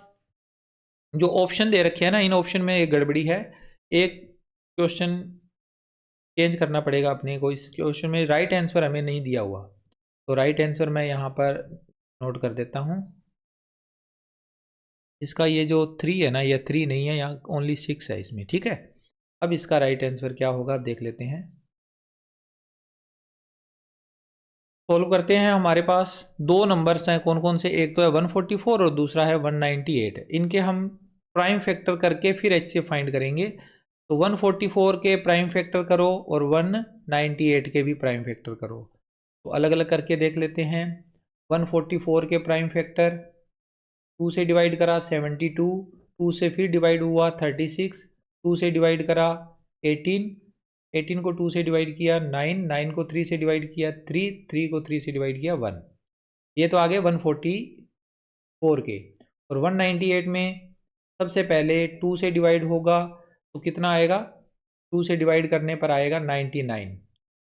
A: जो ऑप्शन दे रखे हैं ना, इन ऑप्शन में एक गड़बड़ी है, एक क्वेश्चन चेंज करना पड़ेगा अपने को। इस क्वेश्चन में राइट आंसर हमें नहीं दिया हुआ, तो राइट आंसर मैं यहाँ पर नोट कर देता हूँ। इसका ये जो 3 है ना, ये 3 नहीं है, यहाँ ओनली 6 है इसमें, ठीक है। अब इसका राइट आंसर क्या होगा देख लेते हैं, सोल्व करते हैं। हमारे पास दो नंबर्स हैं, कौन कौन से, एक तो है 144 और दूसरा है 198। इनके हम प्राइम फैक्टर करके फिर HCF फाइंड करेंगे। तो 144 के प्राइम फैक्टर करो और 198 के भी प्राइम फैक्टर करो। तो अलग अलग करके देख लेते हैं। 144 के प्राइम फैक्टर, 2 से डिवाइड करा 72, 2 से फिर डिवाइड हुआ 36, 2 से डिवाइड करा 18, 18 को 2 से डिवाइड किया 9, 9 को 3 से डिवाइड किया 3, 3 को 3 से डिवाइड किया 1। ये तो आगे 144 के। और 198 में सबसे पहले 2 से डिवाइड होगा तो कितना आएगा, 2 से डिवाइड करने पर आएगा 99।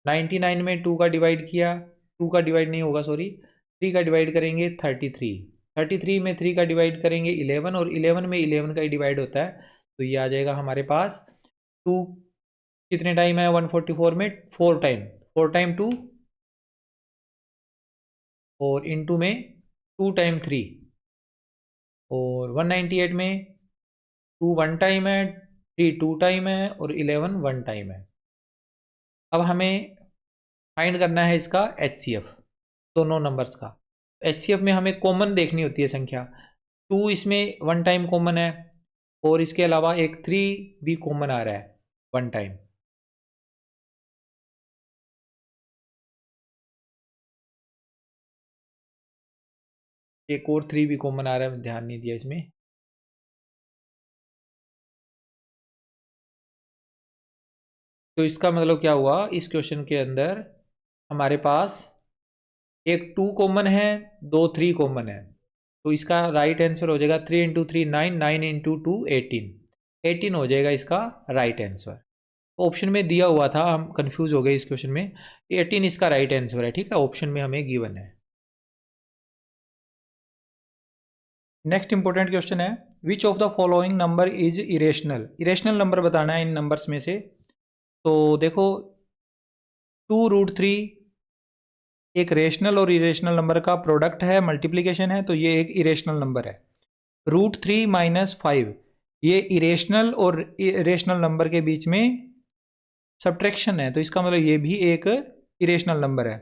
A: 99 में 2 का डिवाइड किया, 2 का डिवाइड नहीं होगा सॉरी, 3 का डिवाइड करेंगे 33, 33 में 3 का डिवाइड करेंगे 11, और 11 में 11 का ही डिवाइड होता है। तो ये आ जाएगा हमारे पास 2 कितने टाइम है 144 में, 4 टाइम, 4 टाइम 2 और इनटू में 2 टाइम 3, और 198 में 2 1 टाइम है, 3 2 टाइम है और 11 1 टाइम है। अब हमें फाइंड करना है इसका HCF दोनों नंबर्स का। HCF में हमें कॉमन देखनी होती है संख्या, 2 इसमें 1 टाइम कॉमन है और इसके अलावा एक 3 भी कॉमन आ रहा है 1 टाइम। एक और 3 भी कॉमन आ रहा है, ध्यान नहीं दिया इसमें। तो इसका मतलब क्या हुआ, इस क्वेश्चन के अंदर हमारे पास एक 2 कॉमन है, 2 3 कॉमन है। तो इसका राइट आंसर हो जाएगा 3 इंटू 3 9, 9 इंटू 2 18, 18 हो जाएगा इसका राइट आंसर। ऑप्शन में दिया हुआ था, हम कंफ्यूज हो गए इस क्वेश्चन में, 18 इसका राइट आंसर है, ठीक है, ऑप्शन में हमें गिवन है। नेक्स्ट इंपॉर्टेंट क्वेश्चन है, विच of the following number is irrational. Irrational number बताना है इन नंबर्स में से। तो देखो 2√3 एक रेशनल और इरेशनल नंबर का प्रोडक्ट है, मल्टीप्लीकेशन है, तो ये एक इरेशनल नंबर है। √3 - 5 ये इरेशनल और इरेशनल नंबर के बीच में सब्ट्रैक्शन है, तो इसका मतलब ये भी एक इरेशनल नंबर है।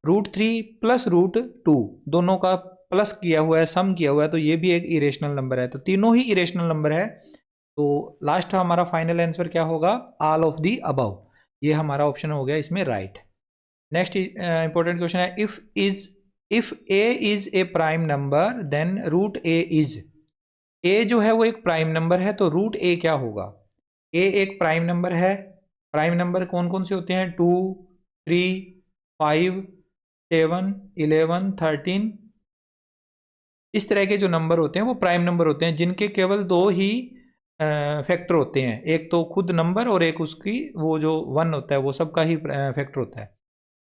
A: √3 + √2 दोनों का प्लस किया हुआ है, सम किया हुआ है, तो ये भी एक इरेशनल नंबर है। तो तीनों ही इरेशनल नंबर है। तो लास्ट हमारा फाइनल आंसर क्या होगा, ऑल ऑफ दी अबव, ये हमारा ऑप्शन हो गया इसमें राइट। नेक्स्ट इंपॉर्टेंट क्वेश्चन है, if A is a prime number then √a is. A जो है वो एक प्राइम नंबर है, तो √a क्या होगा। ए एक प्राइम नंबर है। प्राइम नंबर कौन कौन से होते हैं, 2, 3, 5, 7, 11, 13, इस तरह के जो नंबर होते हैं वो प्राइम नंबर होते हैं, जिनके केवल दो ही फैक्टर होते हैं, एक तो खुद नंबर और एक उसकी वो जो 1 होता है वो सबका ही फैक्टर होता है।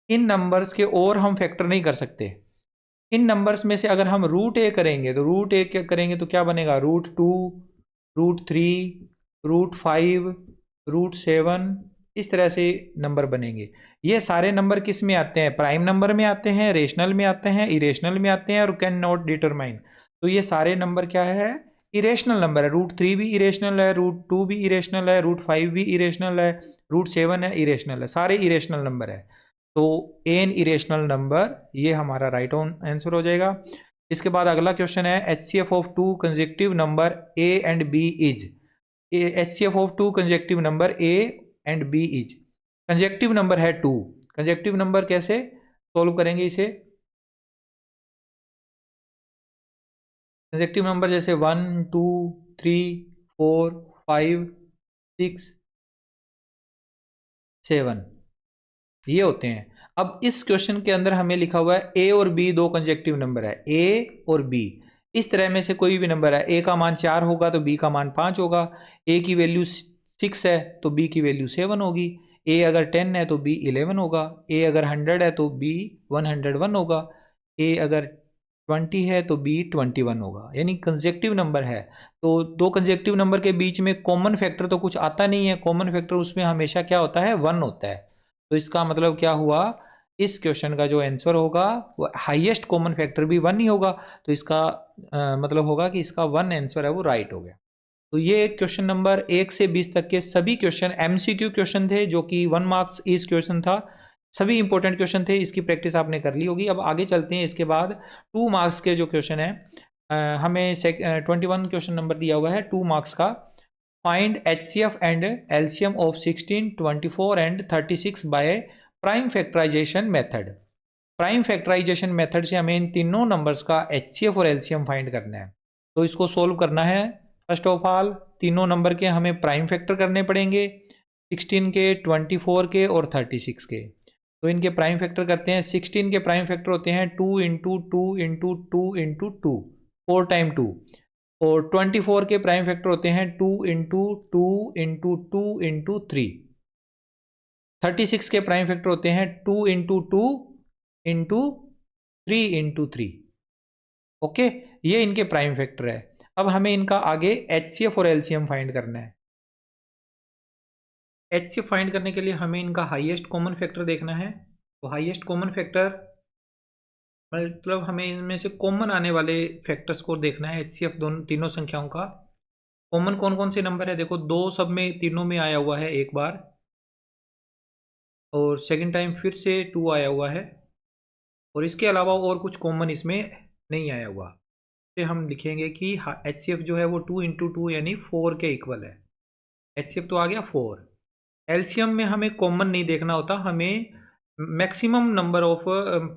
A: इन नंबर्स के और हम फैक्टर नहीं कर सकते। इन नंबर्स में से अगर हम √a करेंगे तो √a क्या करेंगे तो क्या बनेगा, √2, √3, √5, √7, इस तरह से नंबर बनेंगे। ये सारे नंबर किस में आते हैं, प्राइम नंबर में आते हैं, रेशनल में आते हैं, इरेशनल में आते हैं और कैन नॉट डिटरमाइन। तो ये सारे नंबर क्या है, इरेशनल नंबर है। √3 भी इरेशनल है, √2 भी इरेशनल है, √5 भी इरेशनल है, √7 है इरेशनल है, सारे इरेशनल नंबर है। तो एन इरेशनल नंबर ये हमारा राइट आंसर हो जाएगा। इसके बाद अगला क्वेश्चन है, HCF of 2 consecutive number A and B is. HCF of 2 consecutive number A and B is. Consecutive number है 2, कंसेक्यूटिव नंबर कैसे सोल्व करेंगे इसे, कंसेक्यूटिव नंबर जैसे 1, 2, 3, 4, 5, 6, 7 ये होते हैं। अब इस क्वेश्चन के अंदर हमें लिखा हुआ है ए और बी दो कंजेक्टिव नंबर है, ए और बी। इस तरह में से कोई भी नंबर है, ए का मान 4 होगा तो बी का मान 5 होगा, ए की वैल्यू 6 है तो बी की वैल्यू 7 होगी, ए अगर 10 है तो बी 11 होगा, ए अगर 100 है तो बी 101 होगा, ए अगर 20 है तो बी 21 होगा, यानी कंजेक्टिव नंबर है। तो दो कंजेक्टिव नंबर के बीच में कॉमन फैक्टर तो कुछ आता नहीं है, कॉमन फैक्टर उसमें हमेशा क्या होता है, 1 होता है। तो इसका मतलब क्या हुआ, इस क्वेश्चन का जो आंसर होगा वो हाईएस्ट कॉमन फैक्टर भी 1 ही होगा। तो इसका मतलब होगा कि इसका 1 आंसर है वो राइट हो गया। तो ये क्वेश्चन नंबर 1 से 20 तक के सभी क्वेश्चन MCQ क्वेश्चन थे, जो कि 1 मार्क्स इस क्वेश्चन था। सभी इंपॉर्टेंट क्वेश्चन थे, इसकी प्रैक्टिस आपने कर ली होगी। अब आगे चलते हैं, इसके बाद 2 मार्क्स के जो क्वेश्चन है, हमें 21 क्वेश्चन नंबर दिया हुआ है 2 मार्क्स का। Find HCF and LCM of 16, 24 and 36 by prime factorization method. Prime factorization method से हमें इन तीनों नंबर्स का HCF और LCM फाइंड करना है। तो इसको सोल्व करना है, फर्स्ट ऑफ ऑल तीनों नंबर के हमें प्राइम फैक्टर करने पड़ेंगे, 16 के, 24 के और 36 के। तो इनके प्राइम फैक्टर करते हैं। 16 के प्राइम फैक्टर होते हैं 2 इंटू 2 इंटू 2 इंटू 2, 4 टाइम 2। और 24 के प्राइम फैक्टर होते हैं 2 इंटू 2 इंटू 2 इंटू 3। 36 के प्राइम फैक्टर होते हैं 2 इंटू 2 इंटू 3 इंटू 3। ओके, ये इनके प्राइम फैक्टर है। अब हमें इनका आगे HCF और LCM फाइंड करना है। HCF फाइंड करने के लिए हमें इनका हाईएस्ट कॉमन फैक्टर देखना है। तो हाईएस्ट कॉमन फैक्टर मतलब हमें इनमें से कॉमन आने वाले फैक्टर्स को देखना है, HCF दोनों तीनों संख्याओं का। कॉमन कौन कौन से नंबर है, देखो 2 सब में तीनों में आया हुआ है एक बार, और सेकंड टाइम फिर से 2 आया हुआ है, और इसके अलावा और कुछ कॉमन इसमें नहीं आया हुआ। तो हम लिखेंगे कि HCF जो है वो 2 इंटू 2 यानी 4 के इक्वल है। HCF तो आ गया 4। LCM में हमें कॉमन नहीं देखना होता, हमें मैक्सिमम नंबर ऑफ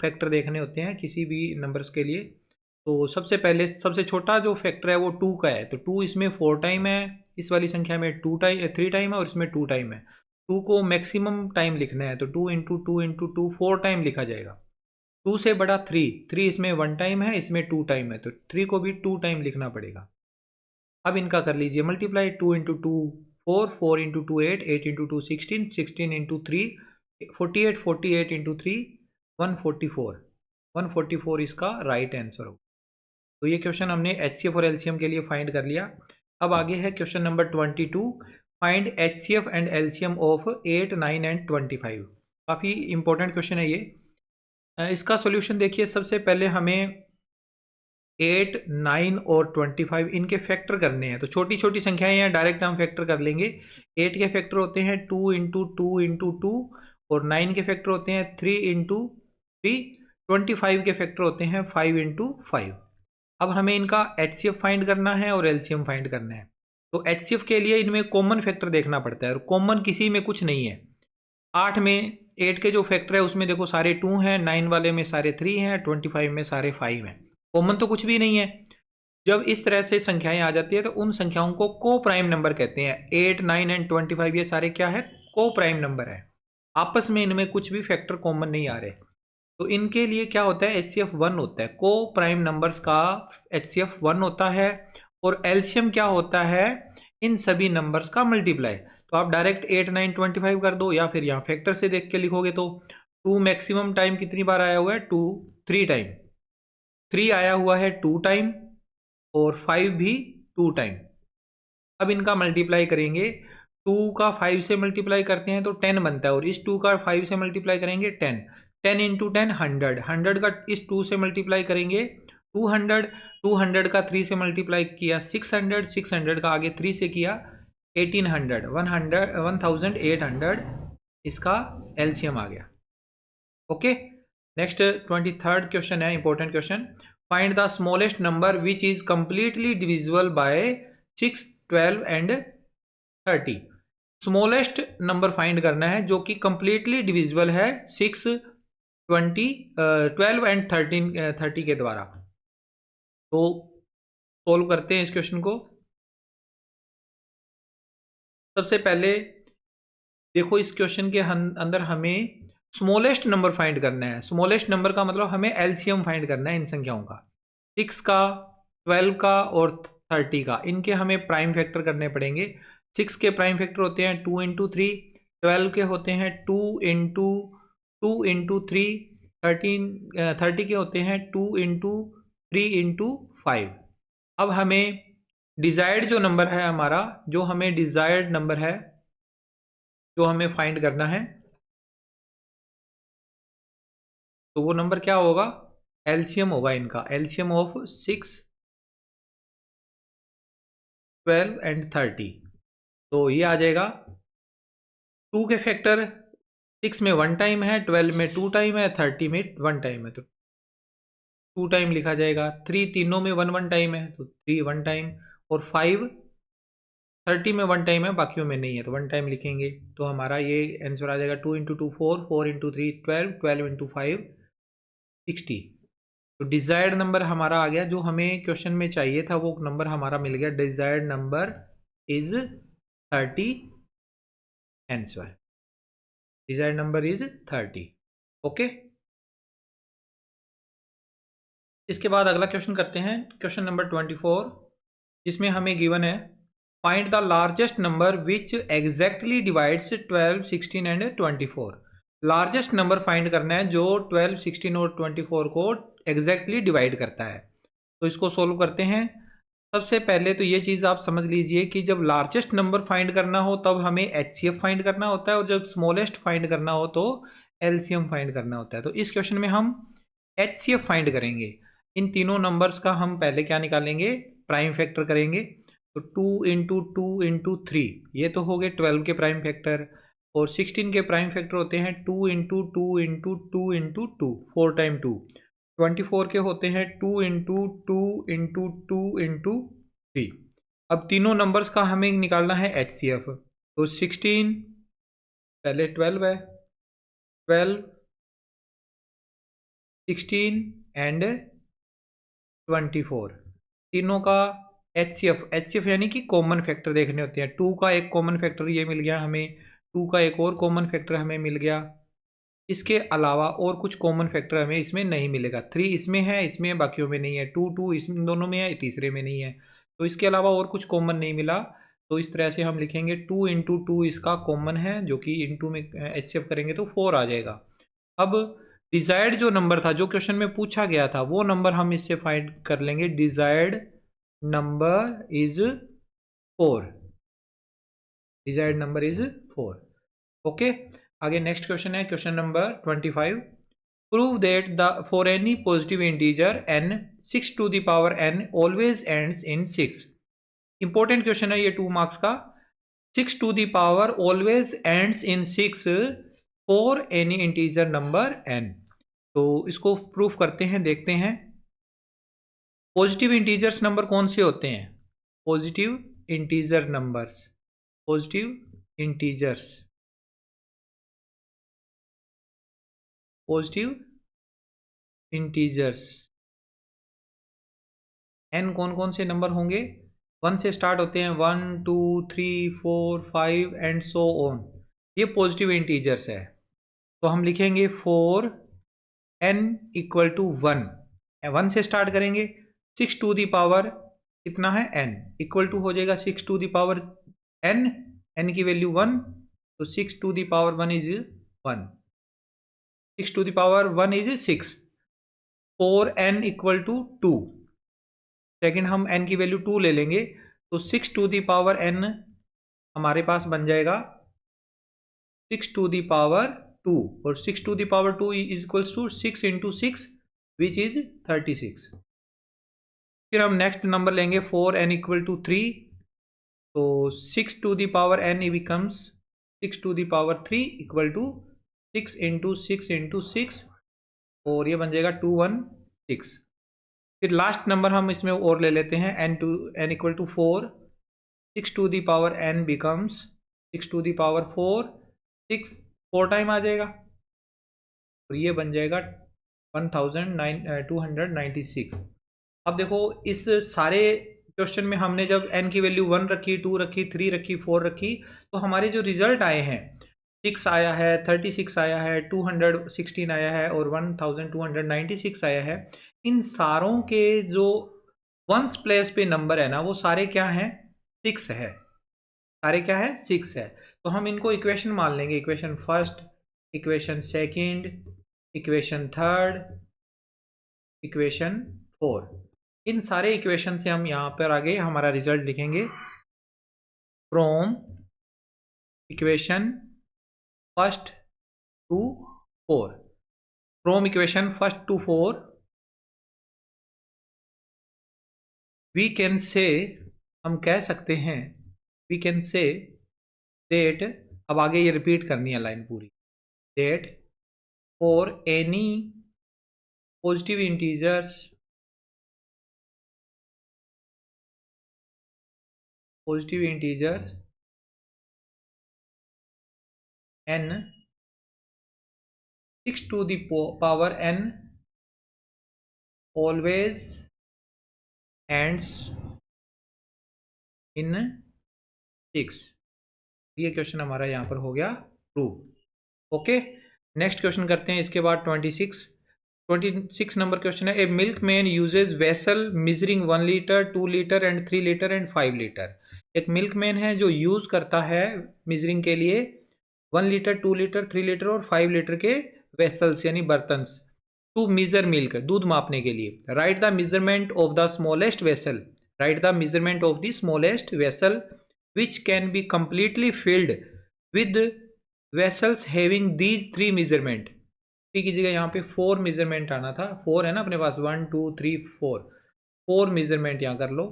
A: फैक्टर देखने होते हैं किसी भी नंबर्स के लिए। तो सबसे पहले सबसे छोटा जो फैक्टर है वो 2 का है, तो 2 इसमें 4 टाइम है, इस वाली संख्या में 3 टाइम है और इसमें 2 टाइम है। 2 को मैक्सिमम टाइम लिखना है, तो 2 इंटू 2 इंटू 2 4 टाइम लिखा जाएगा। 2 से बड़ा 3 इसमें 1 टाइम है, इसमें 2 टाइम है, तो 3 को भी 2 टाइम लिखना पड़ेगा। अब इनका कर लीजिए multiply, 2 into 2 4, 4 into 2 8, 8 into 2 16, 16 into 3 48, 48 into 3 144, 144 इसका राइट आंसर होगा। तो ये क्वेश्चन हमने HCF और LCM के लिए फाइंड कर लिया। अब आगे है question number 22, find HCF and LCM of 8, 9 and 25। काफ़ी इंपॉर्टेंट क्वेश्चन है ये। इसका सॉल्यूशन देखिए, सबसे पहले हमें 8, 9 और 25 इनके फैक्टर करने हैं। तो छोटी छोटी संख्याएं हैं, डायरेक्ट हम फैक्टर कर लेंगे। 8 के फैक्टर होते हैं 2 इंटू 2 इंटू 2, और 9 के फैक्टर होते हैं 3 इंटू 3, 25 के फैक्टर होते हैं 5 इंटू 5। अब हमें इनका HCF फाइंड करना है और LCM फाइंड करना है। तो HCF के लिए इनमें कॉमन फैक्टर देखना पड़ता है, और कॉमन किसी में कुछ नहीं है। 8 में 8 के जो फैक्टर है उसमें देखो सारे 2 हैं, 9 वाले में सारे 3 हैं, 25 में सारे 5 हैं, कॉमन तो कुछ भी नहीं है। जब इस तरह से संख्याएं आ जाती है तो उन संख्याओं को को प्राइम नंबर कहते हैं। 8, 9 एंड 25 ये सारे क्या है, को प्राइम नंबर है। आपस में इनमें कुछ भी फैक्टर कॉमन नहीं आ रहे। तो इनके लिए क्या होता है, HCF 1 होता है। को प्राइम नंबर्स का HCF 1 होता है, और LCM क्या होता है, इन सभी नंबर्स का मल्टीप्लाई। तो आप डायरेक्ट 8, 9, 25 कर दो, या फिर यहाँ फैक्टर से देख के लिखोगे तो 2 मैक्सिमम टाइम कितनी बार आया हुआ है, 2 3 टाइम, 3 आया हुआ है 2 टाइम, और 5 भी 2 टाइम। अब इनका मल्टीप्लाई करेंगे, 2 का 5 से मल्टीप्लाई करते हैं तो 10 बनता है, और इस 2 का 5 से मल्टीप्लाई करेंगे 10, 10 इंटू 10 100, 100 का इस 2 से मल्टीप्लाई करेंगे 200, 200 का 3 से मल्टीप्लाई किया 600, 600 का आगे 3 से किया 1800, 1800 इसका LCM आ गया। ओके, नेक्स्ट 23rd क्वेश्चन है, important question. Find the smallest number which is completely divisible by 6, 12 and 30। Smallest number find करना है जो कि कंप्लीटली डिविजिबल है 6, 20, 12 एंड 30 के द्वारा। तो सोल्व करते हैं इस क्वेश्चन को। सबसे पहले देखो, इस क्वेश्चन के अंदर हमें स्मॉलेस्ट नंबर फाइंड करना है। स्मॉलेस्ट नंबर का मतलब हमें LCM फाइंड करना है इन संख्याओं का, 6 का, 12 का और 30 का। इनके हमें प्राइम फैक्टर करने पड़ेंगे। 6 के प्राइम फैक्टर होते हैं 2 इंटू 3, 12 के होते हैं 2 इंटू 2 इंटू 3, 30 के होते हैं 2 इंटू 3 इंटू 5। अब हमें डिजायर्ड जो नंबर है हमारा, जो हमें डिजायर्ड नंबर है जो हमें फाइंड करना है, तो वो नंबर क्या होगा, LCM होगा इनका। LCM of 6, 12 and 30। तो ये आ जाएगा 2 के फैक्टर 6 में 1 टाइम है, 12 में 2 टाइम है, 30 में 1 टाइम है, तो 2 टाइम लिखा जाएगा। 3 तीनों में 1 1 टाइम है, तो 3 1 टाइम, और 5 30 में 1 टाइम है, बाकियों में नहीं है, तो 1 टाइम लिखेंगे। तो हमारा ये आंसर आ जाएगा 2 इंटू 2 4, 4 इंटू 3 12, 12 इंटू 5 60। तो डिजायर्ड नंबर हमारा आ गया, जो हमें क्वेश्चन में चाहिए था वो नंबर हमारा मिल गया। Desired number is 30 answer. Desired number is 30। Okay, इसके बाद अगला क्वेश्चन करते हैं, क्वेश्चन नंबर 24, जिसमें हमें गिवन है find the largest number which exactly divides 12, 16 and 24। Largest number find करना है जो 12, 16 और 24 को एग्जैक्टली डिवाइड करता है। तो इसको सोल्व करते हैं। सबसे पहले तो ये चीज़ आप समझ लीजिए कि जब लार्जेस्ट नंबर फाइंड करना हो तब हमें HCF फाइंड करना होता है, और जब स्मॉलेस्ट फाइंड करना हो तो LCM फाइंड करना होता है। तो इस क्वेश्चन में हम HCF फाइंड करेंगे। इन तीनों नंबर्स का हम पहले क्या निकालेंगे, प्राइम फैक्टर करेंगे। तो 2 इंटू 2 इंटू 3 ये तो हो गए 12 के प्राइम फैक्टर, और 16 के प्राइम फैक्टर होते हैं 2 इंटू 2 इंटू 2 इंटू 2, 4 टाइम 2। 24 के होते हैं 2 इंटू 2 इंटू 2 इंटू 3। अब तीनों नंबर्स का हमें निकालना है HCF। तो 16 पहले 12 है, 12, 16 एंड 24, तीनों का HCF यानी कि कॉमन फैक्टर देखने होते हैं। 2 का एक कॉमन फैक्टर ये मिल गया हमें, 2 का एक और कॉमन फैक्टर हमें मिल गया, इसके अलावा और कुछ कॉमन फैक्टर हमें इसमें नहीं मिलेगा। 3 इसमें है, इसमें बाकियों में नहीं है। 2 इस दोनों में है, तीसरे में नहीं है। तो इसके अलावा और कुछ कॉमन नहीं मिला। तो इस तरह से हम लिखेंगे 2 इंटू 2 इसका कॉमन है, जो कि इंटू में एचसीएफ करेंगे तो 4 आ जाएगा। अब डिजायर्ड जो नंबर था, जो क्वेश्चन में पूछा गया था, वो नंबर हम इससे फाइंड कर लेंगे। Desired number is 4। Desired number is 4। Okay, आगे नेक्स्ट क्वेश्चन है question number 25। Prove that the for any positive integer n 6 to the power n always ends in 6। Important question है ये, 2 मार्क्स का। 6 to the power always ends in 6 for any integer number n। तो इसको proof करते हैं, देखते हैं। Positive integers number कौन से होते हैं? Positive integer numbers, positive integers, positive integers n कौन कौन से नंबर होंगे? 1 से स्टार्ट होते हैं, 1 2 3 4 5 एंड सो ऑन। ये पॉजिटिव इंटीजर्स है। तो हम लिखेंगे फॉर n इक्वल टू 1, 1 से स्टार्ट करेंगे। 6 टू दी पावर कितना है? n इक्वल टू हो जाएगा 6 to the power n, n की वैल्यू 1, तो 6 to the power 1 is 1, 6 to the power 1 is 6। For n equal to 2, second हम n की वैल्यू 2 ले लेंगे, तो 6 टू दी पावर n हमारे पास बन जाएगा 6 टू दी पावर 2, और 6 to the power 2 is equals to 6 into 6 which is 36। फिर हम नेक्स्ट नंबर लेंगे फॉर n इक्वल टू 3, तो 6 to the power n becomes 6 to the power 3 equal to 6 into 6 into 6, और ये बन जाएगा 216। फिर लास्ट नंबर हम इसमें और ले लेते हैं n equal to 4, 6 to the power n becomes 6 to the power 4, 6 4 time आ जाएगा, और ये बन जाएगा 1296। अब देखो, इस सारे क्वेश्चन में हमने जब n की वैल्यू 1 रखी, 2 रखी, 3 रखी, 4 रखी, तो हमारे जो रिजल्ट आए हैं 6 आया है, 36 आया है, 216 आया है, और 1296 आया है। इन सारों के जो वंस प्लेस पे नंबर है ना, वो सारे क्या हैं? 6 है। सारे क्या है? 6 है। तो हम इनको इक्वेशन मान लेंगे। Equation first, equation second, equation third, equation 4। इन सारे इक्वेशन से हम यहाँ पर आगे हमारा रिजल्ट लिखेंगे। From equation first to 4, from equation first to 4 we can say, हम कह सकते हैं, वी कैन से डेट, अब आगे ये रिपीट करनी है लाइन पूरी, that for any positive integers, positive integers n 6 to the power n always ends in 6। ये क्वेश्चन हमारा यहाँ पर हो गया प्रूव। ओके, नेक्स्ट क्वेश्चन करते हैं। इसके बाद 26 नंबर क्वेश्चन है। A milk man uses vessel measuring 1 litre, 2 litre and 3 litre and 5 litre. एक मिल्क मैन है जो यूज करता है मेजरिंग के लिए 1 लीटर, 2 लीटर, 3 लीटर और 5 लीटर के वेसल्स यानी बर्तन टू मेजर मिल्क, दूध मापने के लिए। Right the measurement of the smallest vessel, right the measurement of the smallest vessel which can be completely filled with vessels having these 3 measurement। ठीक है, जगह यहाँ पे 4 मेजरमेंट आना था, 4 है ना अपने पास, 1 2 3 4 मेजरमेंट यहाँ कर लो।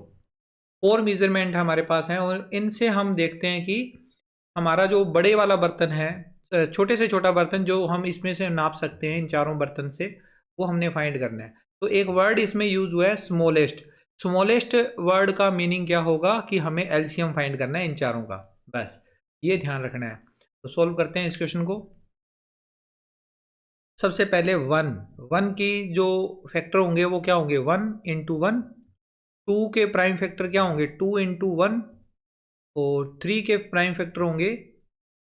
A: 4 मेजरमेंट हमारे पास हैं, और इनसे हम देखते हैं कि हमारा जो बड़े वाला बर्तन है, छोटे से छोटा बर्तन जो हम इसमें से नाप सकते हैं इन चारों बर्तन से, वो हमने फाइंड करना है। तो एक वर्ड इसमें यूज हुआ है स्मॉलेस्ट। स्मॉलेस्ट वर्ड का मीनिंग क्या होगा कि हमें एलसीएम फाइंड करना है इन चारों का, बस ये ध्यान रखना है। तो सॉल्व करते हैं इस क्वेश्चन को। सबसे पहले 1 की जो फैक्टर होंगे वो क्या होंगे? 1 इंटू 1। 2 के प्राइम फैक्टर क्या होंगे? 2 इंटू 1। और 3 के प्राइम फैक्टर होंगे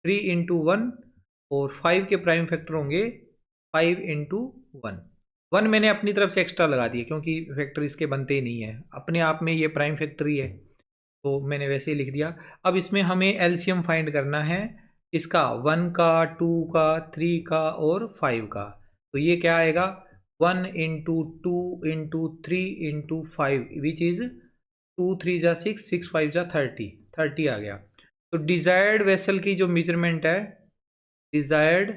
A: 3 इंटू 1। और 5 के प्राइम फैक्टर होंगे 5 इंटू 1 मैंने अपनी तरफ से एक्स्ट्रा लगा दिया क्योंकि फैक्टर इसके बनते ही नहीं है, अपने आप में ये प्राइम फैक्टर ही है, तो मैंने वैसे ही लिख दिया। अब इसमें हमें एलसीएम फाइंड करना है इसका 1 का, 2 का, 3 का और 5 का। तो ये क्या आएगा 1 into 2 into 3 into 5 which is 2 3 जा 6, 6 5 जा 30 आ गया। तो डिजायर्ड वेसल की जो मेजरमेंट है, desired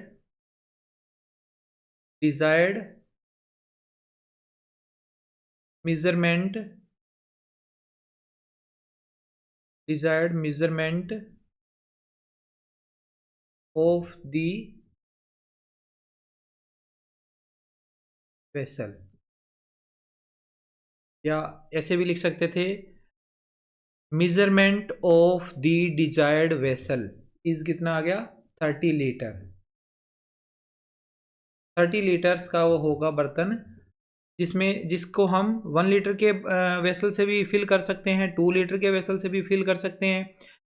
A: measurement of the vessel, या ऐसे भी लिख सकते थे measurement of the desired vessel is कितना आ गया 30 लीटर। 30 लीटर्स का वो होगा बर्तन जिसको हम 1 लीटर के वेसल से भी फिल कर सकते हैं, 2 लीटर के वेसल से भी फिल कर सकते हैं,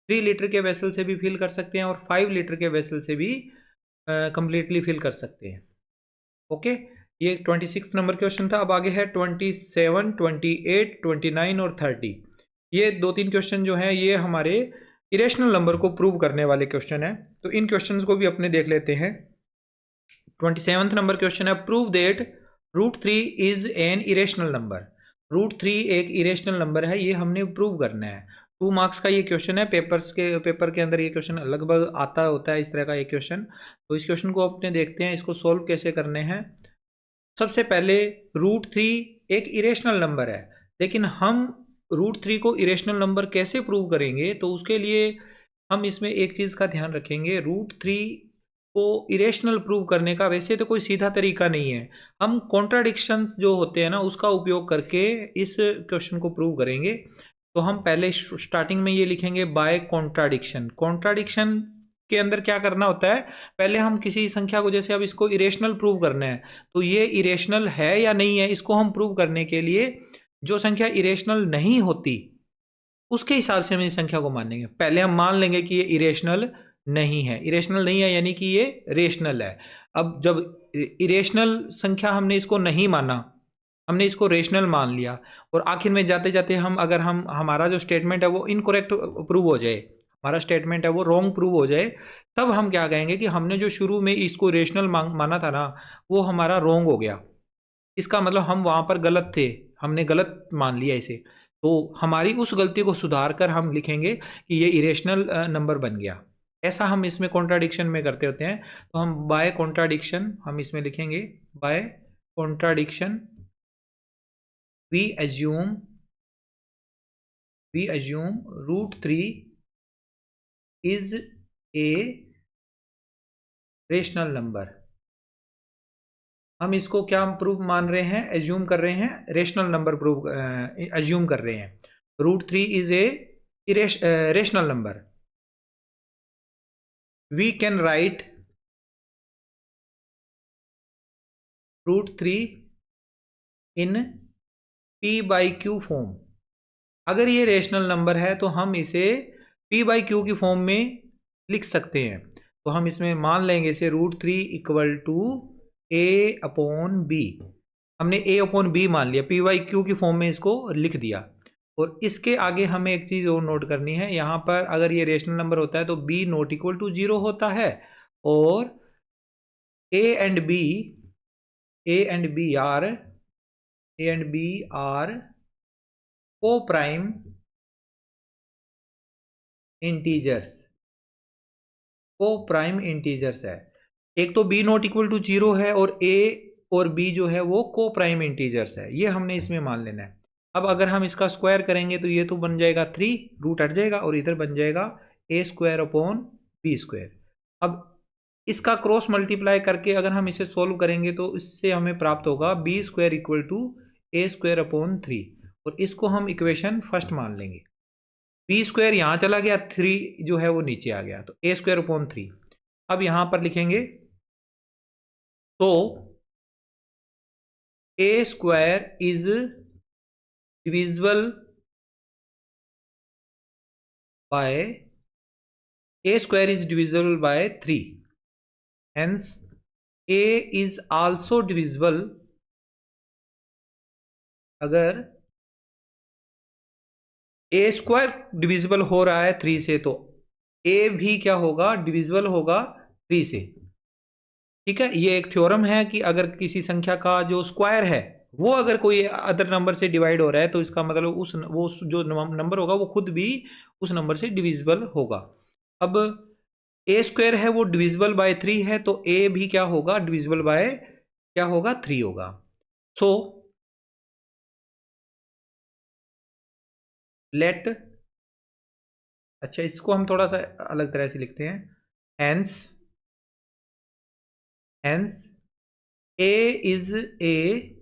A: 3 लीटर के वेसल से भी फिल कर सकते हैं और 5 लीटर के वेसल से भी कंप्लीटली फिल कर सकते हैं। ओके, ये 26 नंबर क्वेश्चन था। अब आगे है 27, 28, 29 और 30। ये 2-3 क्वेश्चन जो हैं ये हमारे इरेशनल नंबर को प्रूव करने वाले क्वेश्चन है, तो इन क्वेश्चंस को भी अपने देख लेते हैं। 27 नंबर क्वेश्चन है prove that √3 is an irrational number. √3 एक इरेशनल नंबर है, ये हमने प्रूव करना है। 2 मार्क्स का ये क्वेश्चन है, पेपर के अंदर ये क्वेश्चन लगभग आता होता है इस तरह का एक क्वेश्चन। तो इस क्वेश्चन को अपने देखते हैं इसको सोल्व कैसे करने हैं। सबसे पहले √3 एक इरेशनल नंबर है, लेकिन हम √3 को इरेशनल नंबर कैसे प्रूव करेंगे, तो उसके लिए हम इसमें एक चीज़ का ध्यान रखेंगे। √3 को इरेशनल प्रूव करने का वैसे तो कोई सीधा तरीका नहीं है, हम कॉन्ट्राडिक्शंस जो होते हैं ना उसका उपयोग करके इस क्वेश्चन को प्रूव करेंगे। तो हम पहले स्टार्टिंग में ये लिखेंगे बाय कॉन्ट्राडिक्शन। कॉन्ट्राडिक्शन के अंदर क्या करना होता है, पहले हम किसी संख्या को, जैसे अब इसको इरेशनल प्रूव करना है, तो ये इरेशनल है या नहीं है इसको हम प्रूव करने के लिए जो संख्या इरेशनल नहीं होती उसके हिसाब से हम इस संख्या को मानेंगे। पहले हम मान लेंगे कि ये इरेशनल नहीं है, इरेशनल नहीं है यानी कि ये रेशनल है। अब जब इरेशनल संख्या हमने इसको नहीं माना, हमने इसको रेशनल मान लिया और आखिर में जाते जाते अगर हम हमारा जो स्टेटमेंट है वो इनकरेक्ट प्रूव हो जाए, हमारा स्टेटमेंट है वो रॉन्ग प्रूव हो जाए, तब हम क्या कहेंगे कि हमने जो शुरू में इसको रेशनल माना था ना वो हमारा रॉन्ग हो गया। इसका मतलब हम वहां पर गलत थे, हमने गलत मान लिया इसे। तो हमारी उस गलती को सुधार कर हम लिखेंगे कि ये इरेशनल नंबर बन गया। ऐसा हम इसमें कॉन्ट्राडिक्शन में करते होते हैं। तो हम बाय कॉन्ट्राडिक्शन हम इसमें लिखेंगे, by contradiction we assume √3 is a rational number. हम इसको क्या प्रूफ मान रहे हैं, एज्यूम कर रहे हैं, रेशनल नंबर प्रूफ एज्यूम कर रहे हैं। √3 is a rational number. We can write √3 in p/q form. अगर ये रेशनल नंबर है तो हम इसे p/q की फॉर्म में लिख सकते हैं। तो हम इसमें मान लेंगे इसे √3 इक्वल टू a/b। हमने a/b मान लिया, p/q की फॉर्म में इसको लिख दिया। और इसके आगे हमें एक चीज़ और नोट करनी है, यहाँ पर अगर ये रेशनल नंबर होता है तो b नॉट इक्वल टू 0 होता है और a एंड b आर को प्राइम इंटीजर्स है। एक तो b नॉट इक्वल टू 0 है और a और b जो है वो को प्राइम इंटीजर्स है, ये हमने इसमें मान लेना है। अब अगर हम इसका स्क्वायर करेंगे तो ये तो बन जाएगा 3, रूट हट जाएगा और इधर बन जाएगा a² / b²। अब इसका क्रॉस मल्टीप्लाई करके अगर हम इसे सोल्व करेंगे तो इससे हमें प्राप्त होगा b² इक्वल टू a² / 3 और इसको हम इक्वेशन फर्स्ट मान लेंगे। b² यहां चला गया, 3 जो है वो नीचे आ गया, तो a² / 3। अब यहां पर लिखेंगे तो a² is divisible bye a² is divisible by 3। Hence a is also divisible, अगर ए स्क्वायर डिविजिबल हो रहा है 3 से तो ए भी क्या होगा, डिविजिबल होगा 3 से। ठीक है, ये एक थ्योरम है कि अगर किसी संख्या का जो स्क्वायर है वो अगर कोई अदर नंबर से डिवाइड हो रहा है तो इसका मतलब जो नंबर होगा वो खुद भी उस नंबर से डिविजिबल होगा। अब ए स्क्वायर है वो डिविजिबल बाय 3 है, तो ए भी क्या होगा, डिविजिबल बाय क्या होगा, 3 होगा। सो लेट, अच्छा इसको हम थोड़ा सा अलग तरह से लिखते हैं, hence hence A is a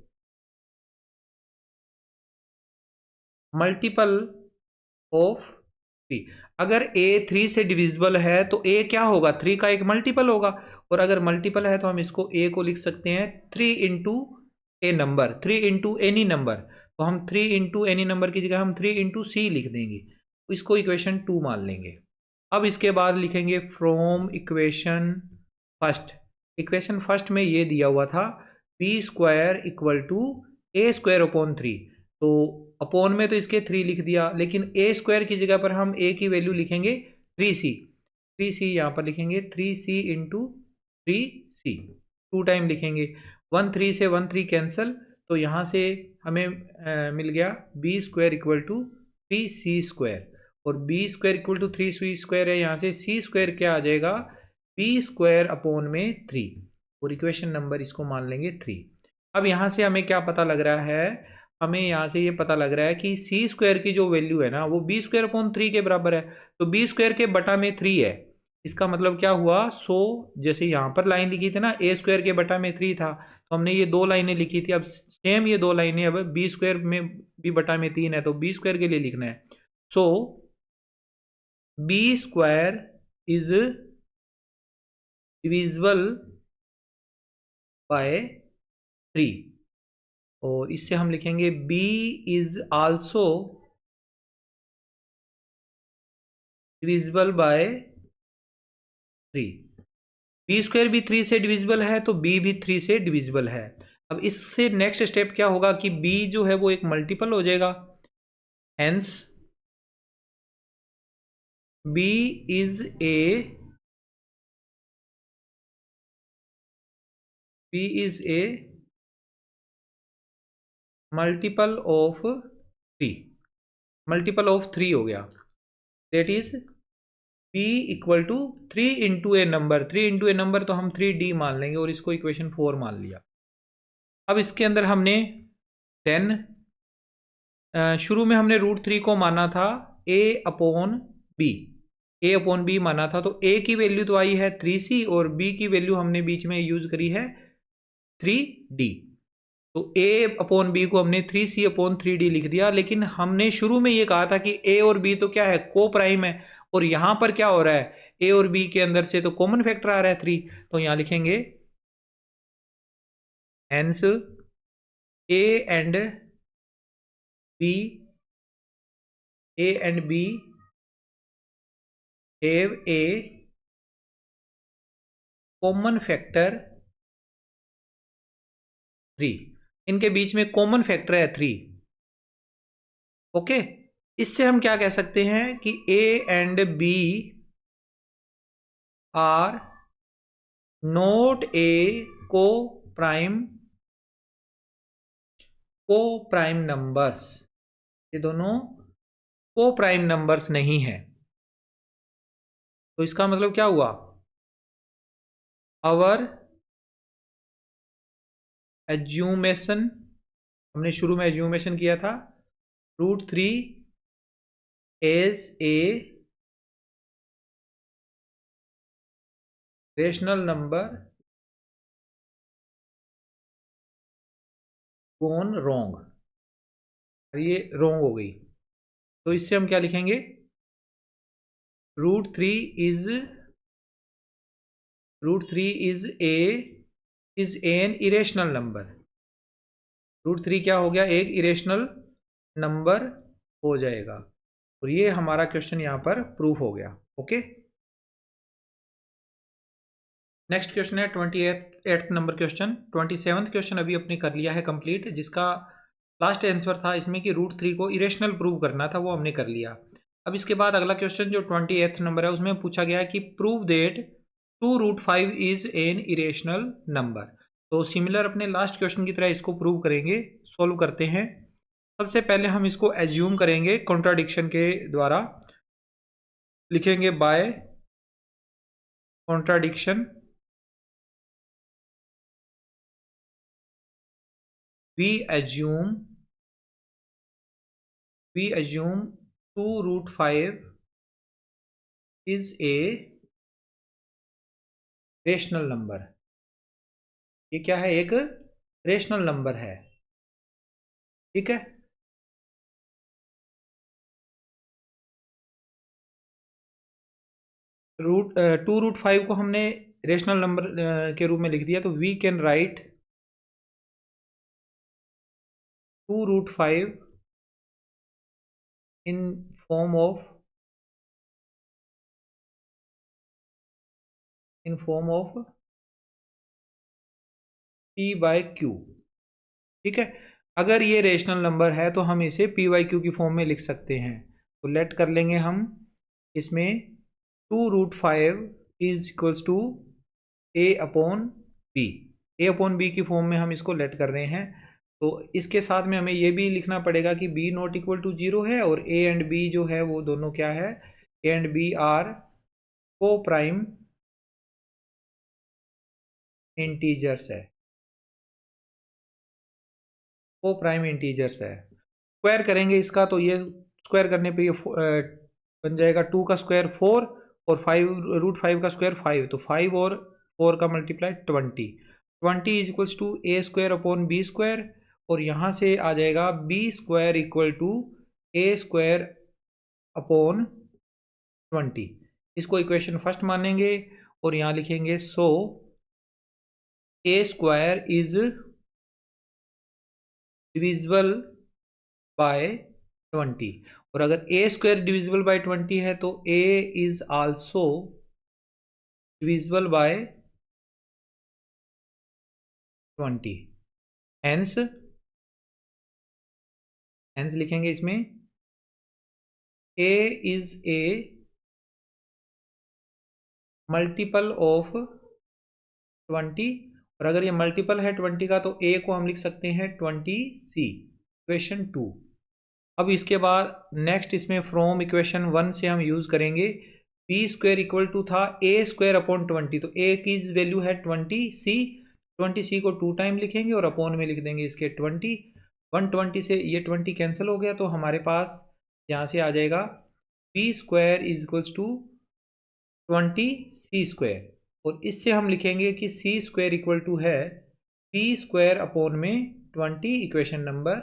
A: multiple of 3। अगर a 3 से डिविजिबल है तो a क्या होगा, 3 का एक मल्टीपल होगा, और अगर मल्टीपल है तो हम इसको a को लिख सकते हैं 3 into a number, 3 into any number. तो हम 3 इंटू एनी नंबर की जगह हम 3 इंटू सी लिख देंगे, तो इसको इक्वेशन 2 मान लेंगे। अब इसके बाद लिखेंगे from equation first. Equation first में ये दिया हुआ था b square equal to a square upon 3, तो अपॉन में तो इसके 3 लिख दिया, लेकिन ए स्क्वायर की जगह पर हम ए की वैल्यू लिखेंगे 3c। 3c यहाँ पर लिखेंगे 3c इंटू 3c, 2 टाइम लिखेंगे। 1 3 से 1 3 कैंसल, तो यहाँ से हमें मिल गया B square equal to 3c square, और B square equal to 3c square है, यहाँ से c स्क्वायर क्या आ जाएगा, बी स्क्वायर अपॉन में 3, और इक्वेशन नंबर इसको मान लेंगे 3। अब यहाँ से हमें क्या पता लग रहा है, हमें यहाँ से ये पता लग रहा है कि सी स्क्वायर की जो वैल्यू है ना वो बी स्क्वायर अपॉन 3 के बराबर है, तो बी स्क्वायर के बटा में 3 है। इसका मतलब क्या हुआ, जैसे यहाँ पर लाइन लिखी थी ना ए स्क्वायर के बटा में 3 था, तो हमने ये 2 लाइनें लिखी थी, अब सेम ये 2 लाइनें अब बी स्क्वायर में भी बटा में 3 है, तो बी स्क्वायर के लिए लिखना है। So B square is divisible by 3, और इससे हम लिखेंगे b is also divisible by 3। B square भी 3 से डिविजिबल है तो b भी 3 से डिविजिबल है। अब इससे नेक्स्ट स्टेप क्या होगा कि b जो है वो एक मल्टीपल हो जाएगा, hence b is a multiple of 3, multiple of 3 हो गया, that is p equal to 3 into a number, 3 into a number तो हम 3d मान लेंगे, और इसको इक्वेशन 4 मान लिया। अब इसके अंदर हमने देन शुरू में हमने √3 को माना था a upon b, a upon b माना था, तो a की वैल्यू तो आई है 3c, और b की वैल्यू हमने बीच में यूज करी है 3d, तो a अपॉन बी को हमने 3c अपॉन 3d लिख दिया। लेकिन हमने शुरू में ये कहा था कि a और b तो क्या है, को प्राइम है, और यहां पर क्या हो रहा है, a और b के अंदर से तो कॉमन फैक्टर आ रहा है 3, तो यहां लिखेंगे hence a and b have a common factor 3, इनके बीच में कॉमन फैक्टर है 3। ओके, इससे हम क्या कह सकते हैं कि a and b are not a coprime numbers, ये दोनों को प्राइम नंबर्स नहीं है। तो इसका मतलब क्या हुआ, आवर एज्यूमेशन, हमने शुरू में एज्यूमेशन किया था √3 as a rational number gone wrong, ये रॉन्ग हो गई, तो इससे हम क्या लिखेंगे, √3 इज एन इरेशनल नंबर, √3 क्या हो गया, एक इरेशनल नंबर हो जाएगा, और ये हमारा क्वेश्चन यहां पर प्रूफ हो गया। ओके। नेक्स्ट क्वेश्चन है 28th number question. 27th question अभी अपने कर लिया है कंप्लीट, जिसका लास्ट आंसर था इसमें कि √3 को इरेशनल प्रूव करना था, वो हमने कर लिया। अब इसके बाद अगला क्वेश्चन जो 28th नंबर है उसमें पूछा गया है कि prove that 2√5 is an irrational number. तो सिमिलर अपने लास्ट क्वेश्चन की तरह इसको प्रूव करेंगे, सोल्व करते हैं। सबसे पहले हम इसको एज्यूम करेंगे कॉन्ट्राडिक्शन के द्वारा, लिखेंगे by contradiction we assume we assume 2√5 is a rational number. ये क्या है? एक रेशनल नंबर है। ठीक है, √2√5 को हमने रेशनल नंबर के रूप में लिख दिया, तो we can write 2√5 in form of p/q। ठीक है, अगर ये रेशनल नंबर है तो हम इसे p/q की फॉर्म में लिख सकते हैं। तो लेट कर लेंगे हम इसमें 2√5 is equals to a/b। a/b की फॉर्म में हम इसको लेट कर रहे हैं। तो इसके साथ में हमें ये भी लिखना पड़ेगा कि b नॉट इक्वल टू 0 है, और a एंड b जो है वो दोनों क्या है? a एंड b आर को प्राइम इंटीजर्स है, को प्राइम इंटीजर्स है। स्क्वायर करेंगे इसका, तो ये स्क्वायर करने पे ये बन जाएगा 2 का स्क्वायर 4 और 5 √5 का स्क्वायर 5, तो 5 और 4 का multiply 20 is equals to a² / b², और यहाँ से आ जाएगा b² इक्वल टू a² / 20। इसको इक्वेशन फर्स्ट मानेंगे और यहाँ लिखेंगे सो a² इज डिविजिबल बाय 20, और अगर a² डिविजिबल बाय 20 है तो a is also divisible by 20। Hence लिखेंगे इसमें a is a multiple of 20, और अगर ये मल्टीपल है 20 का तो a को हम लिख सकते हैं 20c, इक्वेशन 2। अब इसके बाद नेक्स्ट इसमें फ्रॉम इक्वेशन 1 से हम यूज करेंगे b² इक्वल टू था a²/20, तो a की वैल्यू है 20c को 2 टाइम लिखेंगे और अपॉन में लिख देंगे इसके 20। 120 से ये 20 कैंसिल हो गया, तो हमारे पास यहाँ से आ जाएगा b² is equals to 20c², और इससे हम लिखेंगे कि c² इक्वल टू है p² अपॉन में 20, इक्वेशन नंबर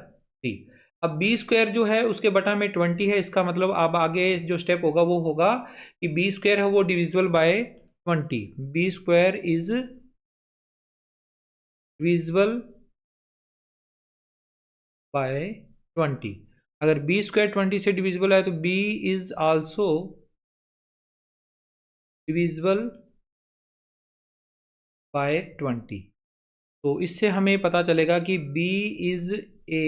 A: 3। अब b² जो है उसके बटा में 20 है, इसका मतलब अब आगे जो स्टेप होगा वो होगा कि b² है वो divisible by 20, b² is divisible by 20। अगर b² 20 से डिविजिबल है तो b is also divisible by 20। तो इससे हमें पता चलेगा कि b is a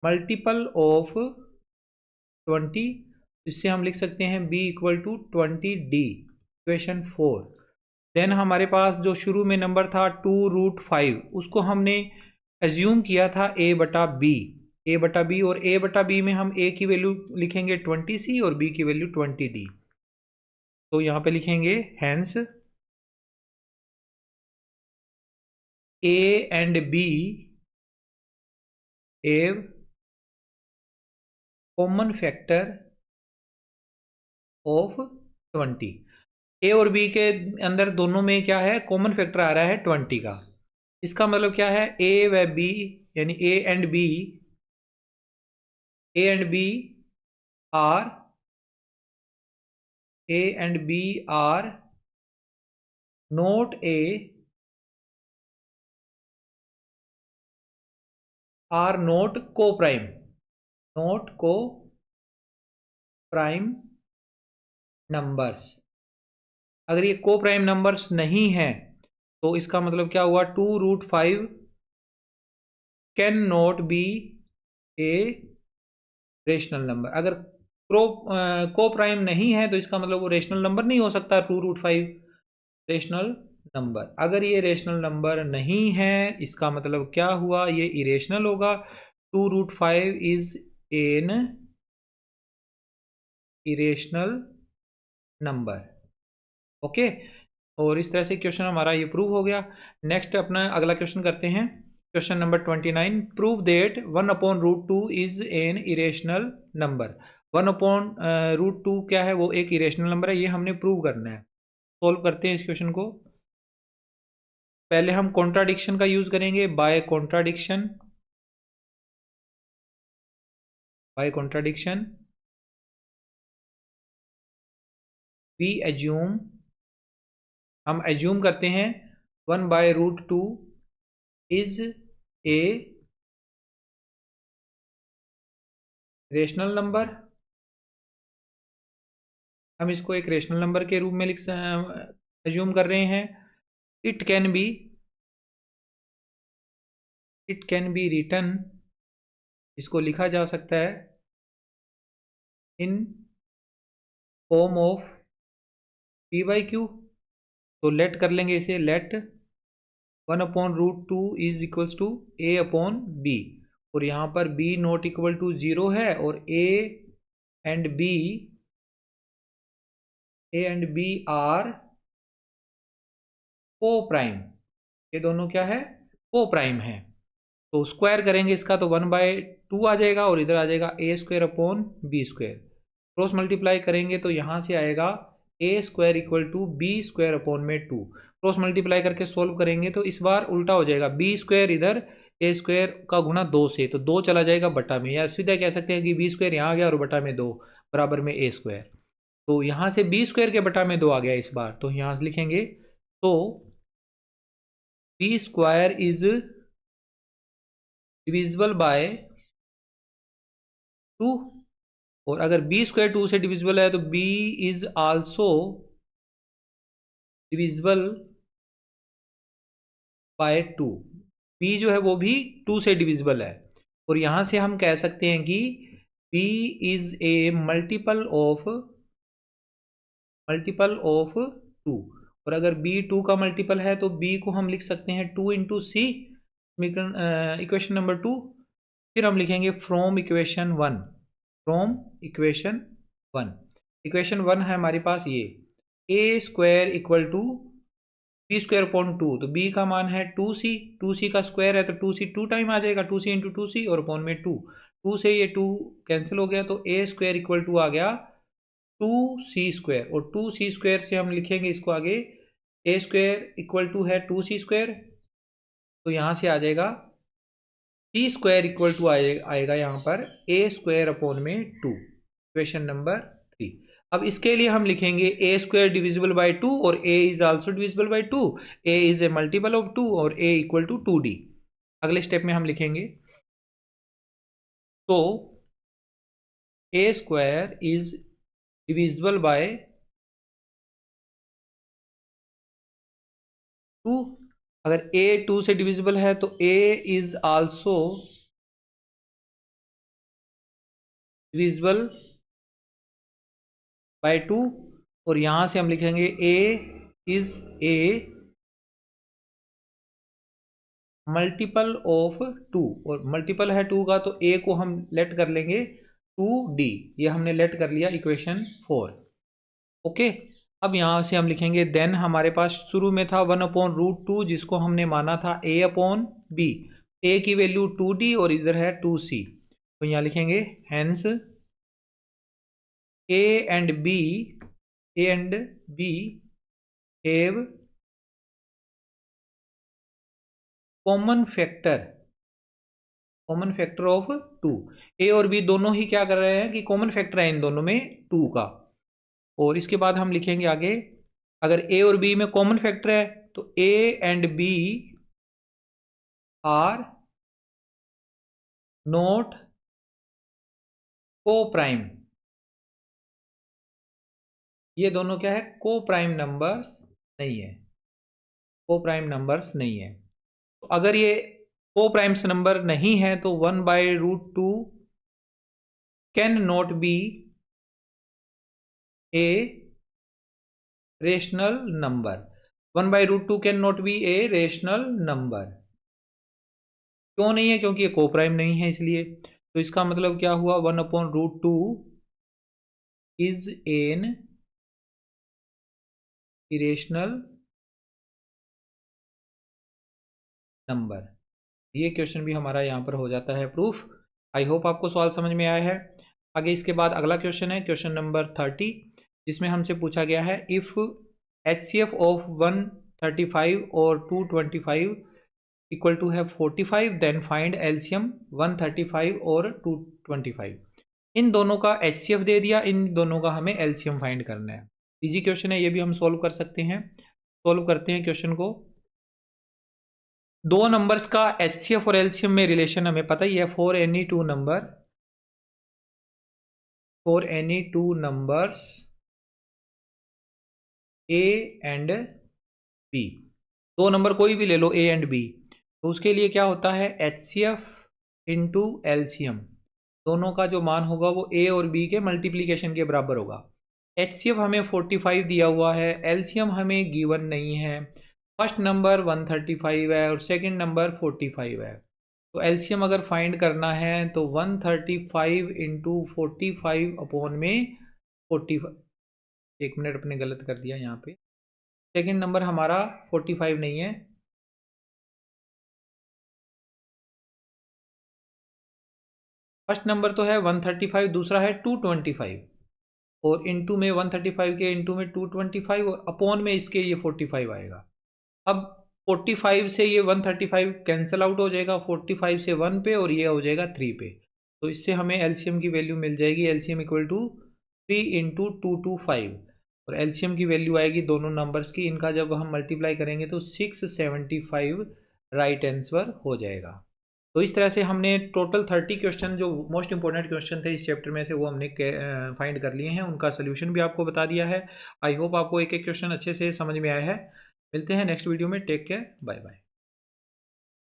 A: multiple of 20। इससे हम लिख सकते हैं b equal to 20d, equation 4। Then हमारे पास जो शुरू में नंबर था 2√5, उसको हमने एज्यूम किया था a/b, और a/b में हम a की वैल्यू लिखेंगे 20c और b की वैल्यू 20d। तो यहाँ पे लिखेंगे hence a and b have common factor of 20। ए और बी के अंदर दोनों में क्या है? कॉमन फैक्टर आ रहा है 20 का। इसका मतलब क्या है? ए व बी यानी a and b are not not coprime numbers. अगर ये को प्राइम नंबर्स नहीं है तो इसका मतलब क्या हुआ, 2√5 can not be A rational number. अगर को प्राइम नहीं है तो इसका मतलब वो रेशनल नंबर नहीं हो सकता 2√5 रेशनल नंबर। अगर ये रेशनल नंबर नहीं है इसका मतलब क्या हुआ, ये इरेशनल होगा। 2√5 is an irrational number. Okay, और इस तरह से क्वेश्चन हमारा ये प्रूव हो गया। नेक्स्ट अपना अगला क्वेश्चन करते हैं, question number 29। Prove that 1/√2 is an irrational number. 1/√2 क्या है, वो एक इरेशनल नंबर है, ये हमने प्रूव करना है। सोल्व करते हैं इस क्वेश्चन को। पहले हम कॉन्ट्राडिक्शन का यूज करेंगे, by contradiction. By contradiction we assume, हम एज्यूम करते हैं 1/√2 इज ए रेशनल नंबर। हम इसको एक रेशनल नंबर के रूप में एज्यूम कर रहे हैं। It can be, it can be written, इसको लिखा जा सकता है इन फॉर्म ऑफ p/q। तो लेट कर लेंगे इसे, late 1/√2 is equals to a/b, और यहाँ पर b नॉट इक्वल टू 0 है, और a एंड b आर को प्राइम, ये दोनों क्या है, को प्राइम है। तो स्क्वायर करेंगे इसका तो 1/2 आ जाएगा, और इधर आ जाएगा a²/b²। क्रॉस मल्टीप्लाई करेंगे तो यहाँ से आएगा a² equal to b²/2। Cross multiply करके सोल्व करेंगे तो इस बार उल्टा हो जाएगा, b² इधर a² का गुना 2 से, तो 2 चला जाएगा बटा में, या सीधा कह सकते हैं कि b² यहाँ आ गया और बटा में 2 बराबर में a²। तो यहाँ से b² के बटा में 2 आ गया इस बार, तो यहाँ से लिखेंगे तो b² इज डिविजिबल बाय 2, और अगर b² 2 से डिविजिबल है तो b is also divisible bye 2। b जो है वो भी 2 से डिविजिबल है, और यहां से हम कह सकते हैं कि b is a multiple of 2। और अगर b 2 का मल्टीपल है तो b को हम लिख सकते हैं 2 इंटू सी, इक्वेशन नंबर 2। फिर हम लिखेंगे from equation 1, from equation 1। Equation 1 है हमारे पास ये a² इक्वल टू b²/2, तो b का मान है 2c, 2c का स्क्वायर है तो 2c 2 टाइम आ जाएगा, 2c इंटू 2c और अपॉन में 2, 2 से ये 2 कैंसिल हो गया, तो a² इक्वल टू आ गया 2c², और 2c² से हम लिखेंगे इसको आगे, a² इक्वल टू है 2c², तो यहाँ से आ जाएगा c² इक्वल टू आएगा यहाँ पर a²/2, इक्वेशन नंबर 3। अब इसके लिए हम लिखेंगे a² डिविजिबल बाय 2 और a is also divisible bye 2, a is a multiple of 2 और a इक्वल टू 2d। अगले स्टेप में हम लिखेंगे तो a² इज डिविजिबल बाय 2। अगर a 2 से डिविजिबल है तो a is also divisible bye 2, और यहां से हम लिखेंगे a is a multiple of 2, और मल्टीपल है 2 का तो a को हम लेट कर लेंगे 2d, ये हमने लेट कर लिया इक्वेशन 4। ओके, अब यहां से हम लिखेंगे देन हमारे पास शुरू में था 1/√2 जिसको हमने माना था a/b, a की वैल्यू 2d और इधर है 2c, तो यहां लिखेंगे hence a and b have common factor of 2। a और b दोनों ही क्या कर रहे हैं कि कॉमन फैक्टर है इन दोनों में 2 का। और इसके बाद हम लिखेंगे आगे, अगर a और b में कॉमन फैक्टर है तो a and b are not coprime, ये दोनों क्या है, को प्राइम नंबर्स नहीं है, को प्राइम नंबर्स नहीं है। तो अगर ये को प्राइम्स नंबर नहीं है तो 1/√2 can not be A rational number. 1/√2 can not be A rational number. क्यों नहीं है? क्योंकि ये को प्राइम नहीं है इसलिए। तो इसका मतलब क्या हुआ, 1/√2 इज एन इरेशनल नंबर। ये क्वेश्चन भी हमारा यहाँ पर हो जाता है प्रूफ। आई होप आपको सवाल समझ में आया है। आगे इसके बाद अगला क्वेश्चन है क्वेश्चन नंबर 30, जिसमें हमसे पूछा गया है इफ HCF ऑफ 135 और 225 इक्वल टू है 45 देन फाइंड LCM 135 और 225। इन दोनों का HCF दे दिया, इन दोनों का हमें LCM फाइंड करना है। इजी क्वेश्चन है, ये भी हम सोल्व कर सकते हैं। सोल्व करते हैं क्वेश्चन को। दो नंबर्स का HCF और LCM में रिलेशन हमें पता ही है। For any two numbers A and B, दो नंबर कोई भी ले लो A एंड B, तो उसके लिए क्या होता है, HCF इंटू LCM। दोनों का जो मान होगा वो A और B के मल्टीप्लीकेशन के बराबर होगा। HCF हमें 45 दिया हुआ है, LCM हमें गिवन नहीं है। फर्स्ट नंबर 135 है और सेकंड नंबर 45 है। तो LCM अगर फाइंड करना है तो 135 इंटू 45 अपॉन में 45। एक मिनट, अपने गलत कर दिया यहाँ पे। सेकंड नंबर हमारा 45 नहीं है, फर्स्ट नंबर तो है 135, दूसरा है 225। और इंटू में 135 के इंटू में 225 और अपॉन में इसके ये 45 आएगा। अब 45 से ये 135 कैंसिल आउट हो जाएगा, 45 से 1 पे और ये हो जाएगा 3 पे। तो इससे हमें LCM की वैल्यू मिल जाएगी, LCM इक्वल टू 3 इंटू 225। और LCM की वैल्यू आएगी दोनों नंबर्स की, इनका जब हम मल्टीप्लाई करेंगे तो 675 राइट आंसर हो जाएगा। तो इस तरह से हमने टोटल 30 क्वेश्चन जो मोस्ट इंपॉर्टेंट क्वेश्चन थे इस चैप्टर में से वो हमने फाइंड कर लिए हैं, उनका सोल्यूशन भी आपको बता दिया है। आई होप आपको एक एक क्वेश्चन अच्छे से समझ में आया है। मिलते हैं नेक्स्ट वीडियो में। Take care, bye bye.